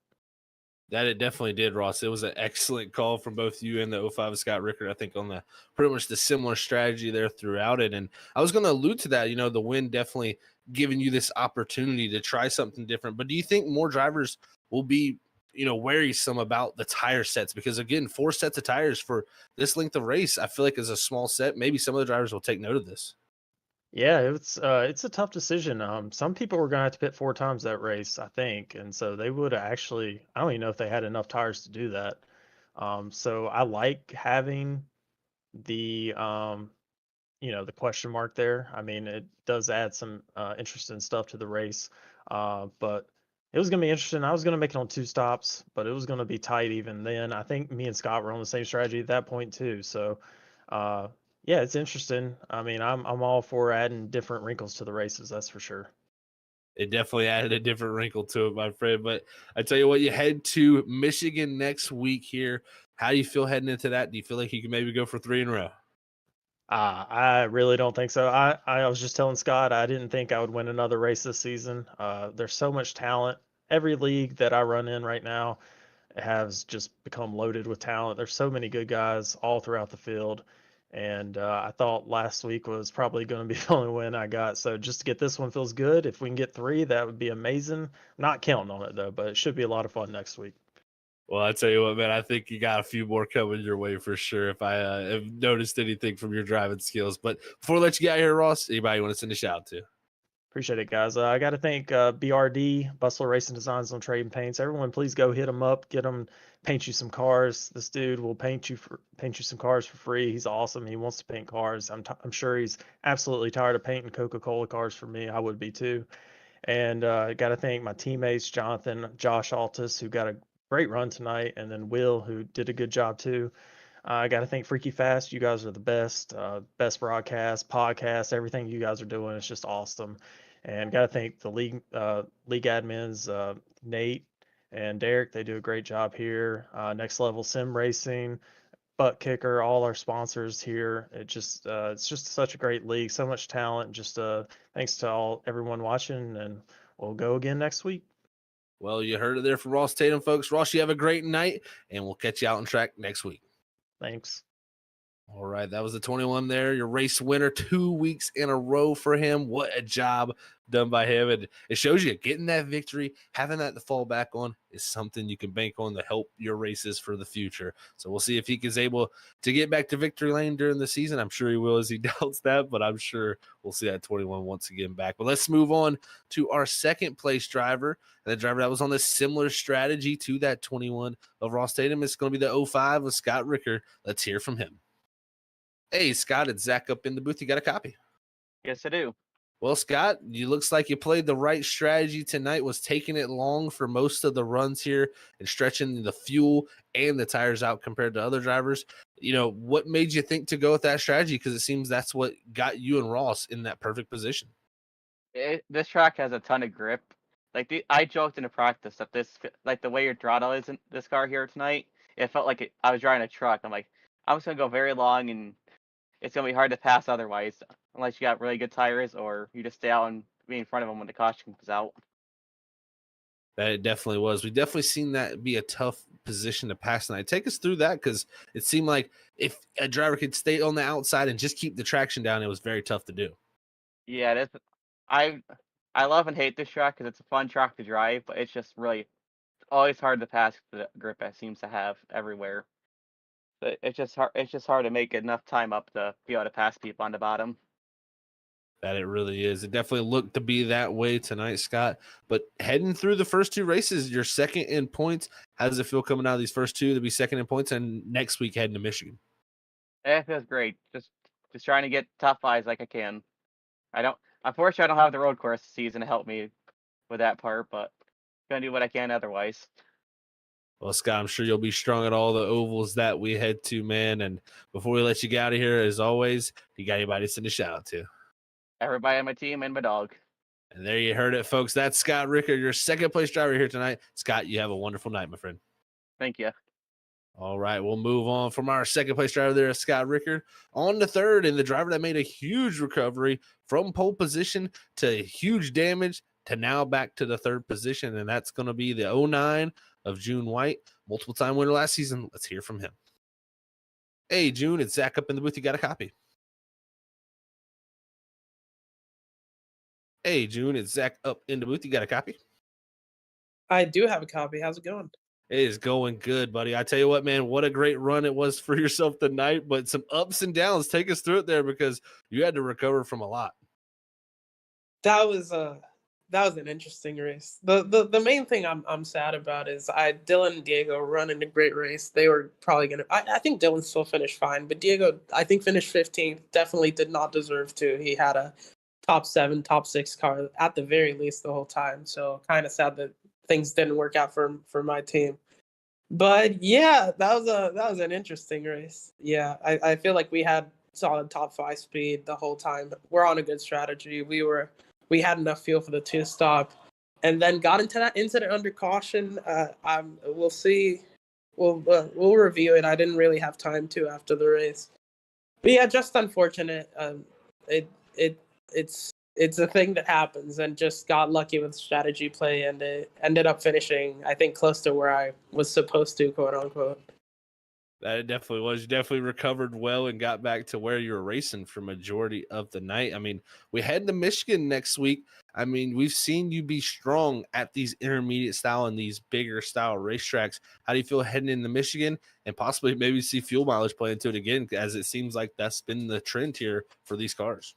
That it definitely did, Ross. It was an excellent call from both you and the 05 Scott Rickard, I think, on the pretty much the similar strategy there throughout it. And I was going to allude to that, the win definitely giving you this opportunity to try something different. But do you think more drivers will be, wary some about the tire sets? Because, again, 4 sets of tires for this length of race, I feel like is a small set. Maybe some of the drivers will take note of this. Yeah, it's a tough decision. Some people were gonna have to pit 4 times that race, I think, and so they would actually. I don't even know if they had enough tires to do that. So I like having the the question mark there. I mean, it does add some interesting stuff to the race. But it was gonna be interesting. I was gonna make it on 2 stops, but it was gonna be tight even then. I think me and Scott were on the same strategy at that point too. So. Uh, yeah, it's interesting. I mean, I'm all for adding different wrinkles to the races, that's for sure. It definitely added a different wrinkle to it, my friend. But I tell you what, you head to Michigan next week here. How do you feel heading into that? Do you feel like you can maybe go for 3 in a row? I really don't think so. I was just telling Scott I didn't think I would win another race this season. There's so much talent. Every league that I run in right now has just become loaded with talent. There's so many good guys all throughout the field. And I thought last week was probably going to be the only win I got. So just to get this one feels good. If we can get 3, that would be amazing. Not counting on it though, but it should be a lot of fun next week. Well, I tell you what, man, I think you got a few more coming your way for sure if I have noticed anything from your driving skills. But before I let you get out here, Ross, anybody you want to send a shout out to? Appreciate it, guys. I got to thank BRD, Bustler Racing Designs on Trade and Paints. Everyone, please go hit him up, get him, paint you some cars. This dude will paint you some cars for free. He's awesome. He wants to paint cars. I'm sure he's absolutely tired of painting Coca-Cola cars for me. I would be too. And got to thank my teammates, Jonathan, Josh Altus, who got a great run tonight, and then Will, who did a good job too. I got to thank Freaky Fast. You guys are the best, best broadcast, podcast, everything you guys are doing. It's just awesome. And got to thank the league admins, Nate and Derek. They do a great job here. Next Level Sim Racing, ButtKicker, all our sponsors here. It's just such a great league, so much talent. Just thanks to everyone watching, and we'll go again next week. Well, you heard it there from Ross Tatum, folks. Ross, you have a great night, and we'll catch you out on track next week. Thanks. All right, that was the 21 there, your race winner, 2 weeks in a row for him. What a job done by him. And it shows you getting that victory, having that to fall back on is something you can bank on to help your races for the future. So we'll see if he is able to get back to victory lane during the season. I'm sure he will as he doubts that, but I'm sure we'll see that 21 once again back. But let's move on to our second place driver. And the driver that was on a similar strategy to that 21 of Ross Tatum is going to be the 05 of Scott Rickard. Let's hear from him. Hey, Scott, it's Zach up in the booth. You got a copy? Yes, I do. Well, Scott, you looks like you played the right strategy tonight, was taking it long for most of the runs here and stretching the fuel and the tires out compared to other drivers. What made you think to go with that strategy? Because it seems that's what got you and Ross in that perfect position. This track has a ton of grip. I joked in the practice that the way your throttle is in this car here tonight, it felt like I was driving a truck. I'm like, I'm just going to go very long, and it's going to be hard to pass otherwise, unless you got really good tires or you just stay out and be in front of them when the caution comes out. That it definitely was. We definitely seen that be a tough position to pass tonight. Take us through that, because it seemed like if a driver could stay on the outside and just keep the traction down, it was very tough to do. Yeah, I I love and hate this track because it's a fun track to drive, but it's just really always hard to pass the grip it seems to have everywhere. But it's just hard. It's just hard to make enough time up to be able to pass people on the bottom. That it really is. It definitely looked to be that way tonight, Scott. But heading through the first two races, you're second in points. How does it feel coming out of these first two to be second in points and next week heading to Michigan? It feels great. Just trying to get top fives like I can. I don't. Unfortunately, I don't have the road course season to help me with that part, but gonna do what I can otherwise. Well, Scott, I'm sure you'll be strong at all the ovals that we head to, man. And before we let you get out of here, as always, you got anybody to send a shout out to? Everybody on my team and my dog. And there you heard it, folks. That's Scott Ricker, your second place driver here tonight. Scott, you have a wonderful night, my friend. Thank you. All right, we'll move on from our second place driver there, Scott Ricker, on to third, and the driver that made a huge recovery from pole position to huge damage to now back to the third position, and that's going to be the 09 of June White, multiple time winner last season. Let's hear from him. Hey, June, it's Zach up in the booth. You got a copy? Hey, June, it's Zach up in the booth. You got a copy? I do have a copy. How's it going? It is going good, buddy. I tell you what, man, what a great run it was for yourself tonight, but some ups and downs. Take us through it there, because you had to recover from a lot. That was an interesting race. The main thing I'm sad about is Dylan and Diego running a great race. They were probably gonna. I think Dylan still finished fine, but Diego I think finished 15th. Definitely did not deserve to. He had a top 7, top 6 car at the very least the whole time. So kind of sad that things didn't work out for my team. But yeah, that was an interesting race. Yeah, I feel like we had solid top 5 speed the whole time. We're on a good strategy. We had enough fuel for the 2-stop, and then got into that incident under caution. We'll see. We'll review it. I didn't really have time to after the race, but yeah, just unfortunate. It's a thing that happens, and just got lucky with strategy play, and it ended up finishing, I think, close to where I was supposed to, quote unquote. That it definitely was. You definitely recovered well and got back to where you were racing for majority of the night. I mean, we head to Michigan next week. I mean, we've seen you be strong at these intermediate style and these bigger style racetracks. How do you feel heading into Michigan, and possibly maybe see fuel mileage play into it again, as it seems like that's been the trend here for these cars?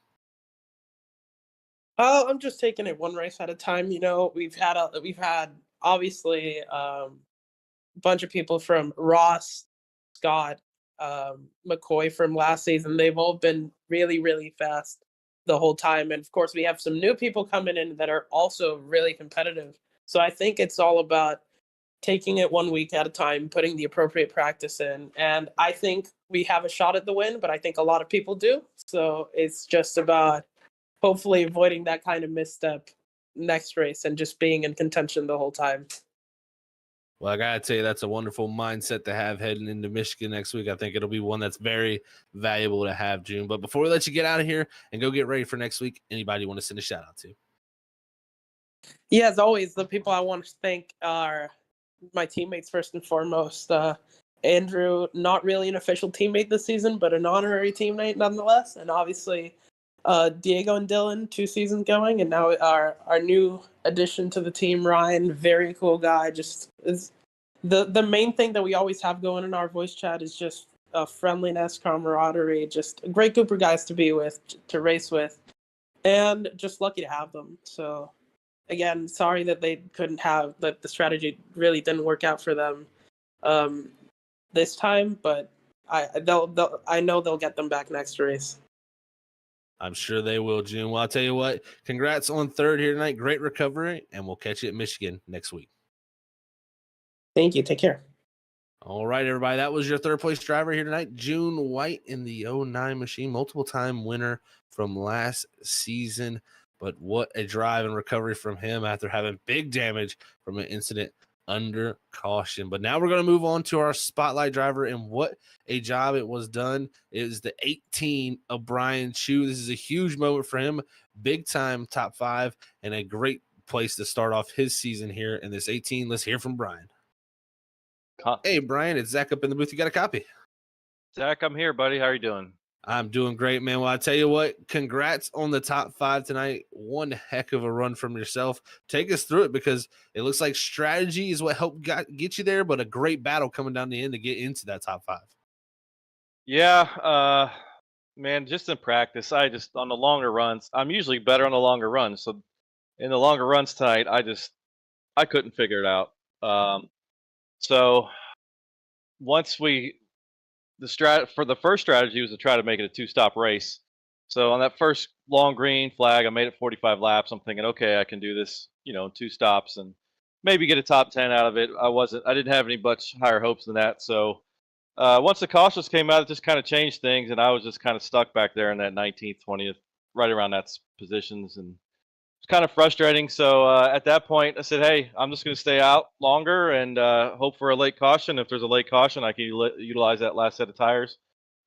I'm just taking it one race at a time. You know, we've had obviously a bunch of people from Ross, Scott, McCoy from last season. They've all been really, really fast the whole time. And of course, we have some new people coming in that are also really competitive. So I think it's all about taking it 1 week at a time, putting the appropriate practice in. And I think we have a shot at the win, but I think a lot of people do. So it's just about hopefully avoiding that kind of misstep next race and just being in contention the whole time. Well, I got to tell you, that's a wonderful mindset to have heading into Michigan next week. I think it'll be one that's very valuable to have, June. But before we let you get out of here and go get ready for next week, anybody you want to send a shout out to? Yeah, as always, the people I want to thank are my teammates first and foremost. Andrew, not really an official teammate this season, but an honorary teammate nonetheless. And obviously, Diego and Dylan, 2 seasons going, and now our new addition to the team, Ryan, very cool guy. Just is the main thing that we always have going in our voice chat is just friendliness, camaraderie, just a great group of guys to be with, to race with, and just lucky to have them. So again, sorry that they couldn't have that the strategy really didn't work out for them this time, but I know they'll get them back next race. I'm sure they will, June. Well, I'll tell you what, congrats on third here tonight. Great recovery, and we'll catch you at Michigan next week. Thank you. Take care. All right, everybody. That was your third place driver here tonight, June White in the 09 machine, multiple time winner from last season. But what a drive and recovery from him after having big damage from an incident under caution. But now we're going to move on to our spotlight driver, and what a job it was done. It is the 18 of Brian Chu. This is a huge moment for him, big time top 5, and a great place to start off his season here in this 18. Let's hear from Brian. Hey, Brian, it's Zach up in the booth. You got a copy? Zach, I'm here, buddy. How are you doing? I'm doing great, man. Well, I tell you what, congrats on the top 5 tonight. One heck of a run from yourself. Take us through it, because it looks like strategy is what helped get you there, but a great battle coming down the end to get into that top 5. Yeah, man, just in practice, on the longer runs, I'm usually better on the longer runs. So in the longer runs tonight, I couldn't figure it out. So once for the first strategy was to try to make it a 2-stop race. So on that first long green flag, I made it 45 laps. I'm thinking, okay, I can do this, 2 stops and maybe get a top 10 out of it. I didn't have any much higher hopes than that. So once the cautions came out, it just kind of changed things, and I was just kind of stuck back there in that 19th, 20th, right around that positions, and it's kind of frustrating. So at that point, I said, hey, I'm just going to stay out longer and hope for a late caution. If there's a late caution, I can utilize that last set of tires.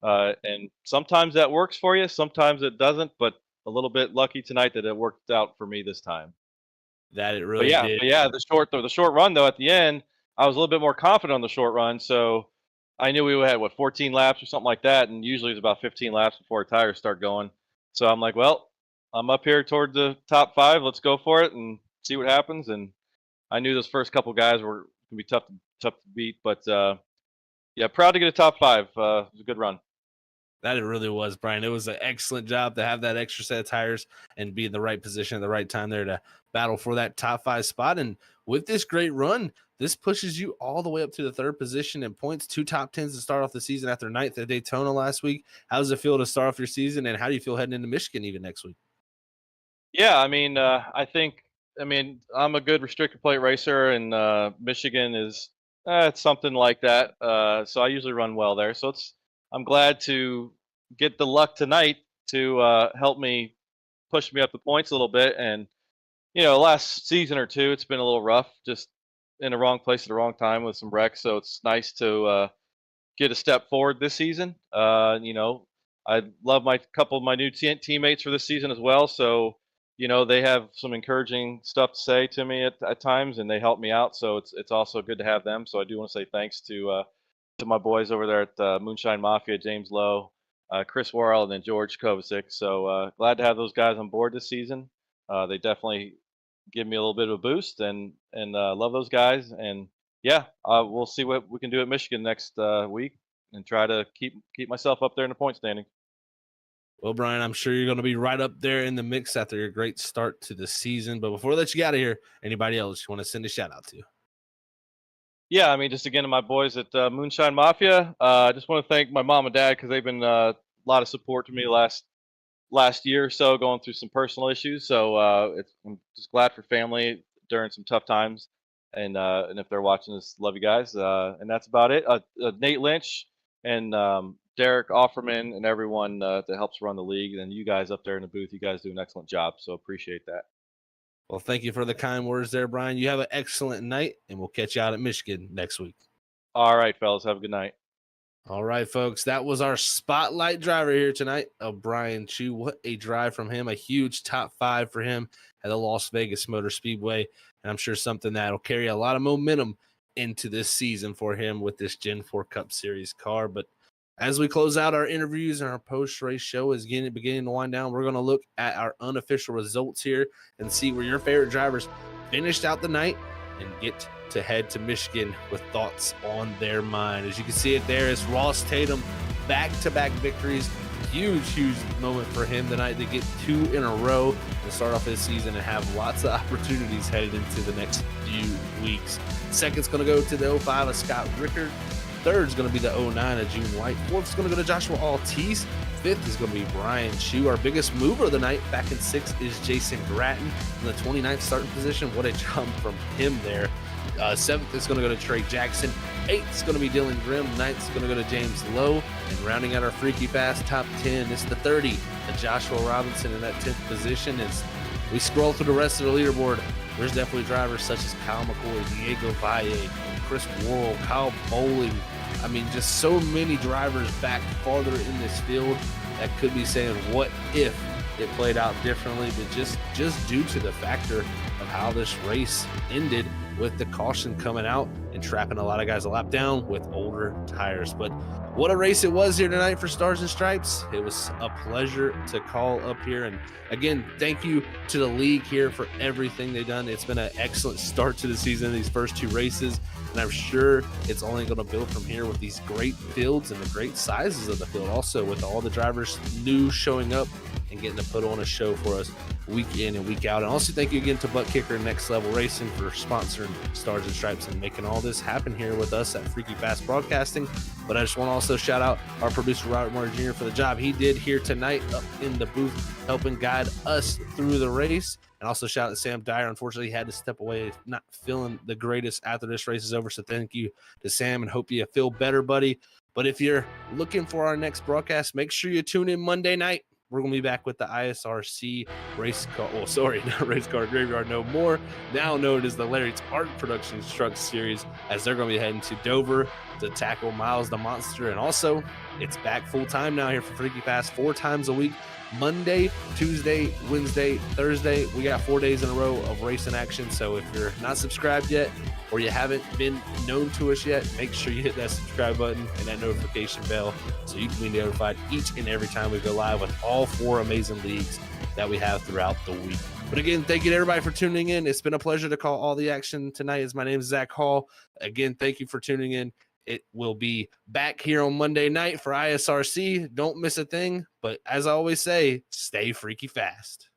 And sometimes that works for you, sometimes it doesn't, but a little bit lucky tonight that it worked out for me this time. That it really But did. yeah, the short run, though, at the end, I was a little bit more confident on the short run. So I knew we had, 14 laps or something like that, and usually it's about 15 laps before our tires start going. So I'm like, well, I'm up here toward the top 5. Let's go for it and see what happens. And I knew those first couple guys were going to be tough to beat. But, yeah, proud to get a top 5. It was a good run. That it really was, Brian. It was an excellent job to have that extra set of tires and be in the right position at the right time there to battle for that top 5 spot. And with this great run, this pushes you all the way up to the 3rd position in points, 2 top 10s to start off the season after 9th at Daytona last week. How does it feel to start off your season, and how do you feel heading into Michigan even next week? Yeah, I mean, I'm a good restrictor plate racer, and Michigan is it's something like that. So I usually run well there. So I'm glad to get the luck tonight to help me push me up the points a little bit. And last season or 2, it's been a little rough, just in the wrong place at the wrong time with some wrecks. So it's nice to get a step forward this season. I love my couple of my new teammates for this season as well. So they have some encouraging stuff to say to me at times, and they help me out. So it's also good to have them. So I do want to say thanks to my boys over there at Moonshine Mafia, James Lowe, Chris Worrell, and then George Kovacic. So glad to have those guys on board this season. They definitely give me a little bit of a boost, and love those guys. And yeah, we'll see what we can do at Michigan next week and try to keep myself up there in the point standing. Well, Brian, I'm sure you're going to be right up there in the mix after your great start to the season. But before I let you get out of here, anybody else you want to send a shout out to? Yeah, I mean, just again to my boys at Moonshine Mafia. I just want to thank my mom and dad, because they've been a lot of support to me last year or so, going through some personal issues. So I'm just glad for family during some tough times. And if they're watching this, love you guys. And that's about it. Nate Lynch and Derek Offerman and everyone that helps run the league, and you guys up there in the booth, you guys do an excellent job. So appreciate that. Well, thank you for the kind words there, Brian. You have an excellent night, and we'll catch you out at Michigan next week. All right, fellas. Have a good night. All right, folks. That was our spotlight driver here tonight of Brian Chu. What a drive from him. A huge top 5 for him at the Las Vegas Motor Speedway. And I'm sure something that will carry a lot of momentum into this season for him with this Gen 4 Cup Series car. But as we close out our interviews and our post-race show is beginning to wind down, we're going to look at our unofficial results here and see where your favorite drivers finished out the night and get to head to Michigan with thoughts on their mind. As you can see it there, is Ross Tatum, back-to-back victories. Huge moment for him tonight to get 2 in a row to start off his season and have lots of opportunities headed into the next few weeks. Second's going to go to the 05 of Scott Rickard. Third is going to be the 09 of June White. Fourth is going to go to Joshua Altice. Fifth is going to be Brian Chu. Our biggest mover of the night back in 6th is Jason Gratton in the 29th starting position. What a jump from him there. 7th is going to go to Trey Jackson. 8th is going to be Dylan Grimm. 9th is going to go to James Lowe. And rounding out our freaky fast top 10 is the 30 of Joshua Robinson in that 10th position. As we scroll through the rest of the leaderboard, there's definitely drivers such as Kyle McCoy, Diego Valle, Chris Worrell, Kyle Bowling. I mean, just so many drivers back farther in this field that could be saying, what if it played out differently? But just due to the factor of how this race ended with the caution coming out and trapping a lot of guys a lap down with older tires. But what a race it was here tonight for Stars and Stripes. It was a pleasure to call up here. And again, thank you to the league here for everything they've done. It's been an excellent start to the season, these first 2 races. And I'm sure it's only going to build from here with these great fields and the great sizes of the field. Also, with all the drivers new showing up and getting to put on a show for us week in and week out. And also thank you again to ButtKicker Next Level Racing for sponsoring Stars and Stripes and making all this happen here with us at Freaky Fast Broadcasting. But I just want to also shout out our producer Robert Martin Jr. for the job he did here tonight up in the booth, helping guide us through the race. And also shout out to Sam Dyer. Unfortunately, he had to step away, not feeling the greatest after this race is over. So thank you to Sam and hope you feel better, buddy. But if you're looking for our next broadcast, make sure you tune in Monday night. We're going to be back with the ISRC race car. Oh, sorry, not race car graveyard no more. Now known as the Larry's Art Productions Truck Series, as they're going to be heading to Dover to tackle Miles the Monster. And also, it's back full time now here for Freaky Fast 4 times a week. Monday, Tuesday, Wednesday, Thursday. We got 4 days in a row of racing action. So if you're not subscribed yet or you haven't been known to us yet, make sure you hit that subscribe button and that notification bell so you can be notified each and every time we go live with all 4 amazing leagues that we have throughout the week. But again, thank you to everybody for tuning in. It's been a pleasure to call all the action tonight. As my name is Zach Hall. Again, thank you for tuning in. It will be back here on Monday night for ISRC. Don't miss a thing. But as I always say, stay freaky fast.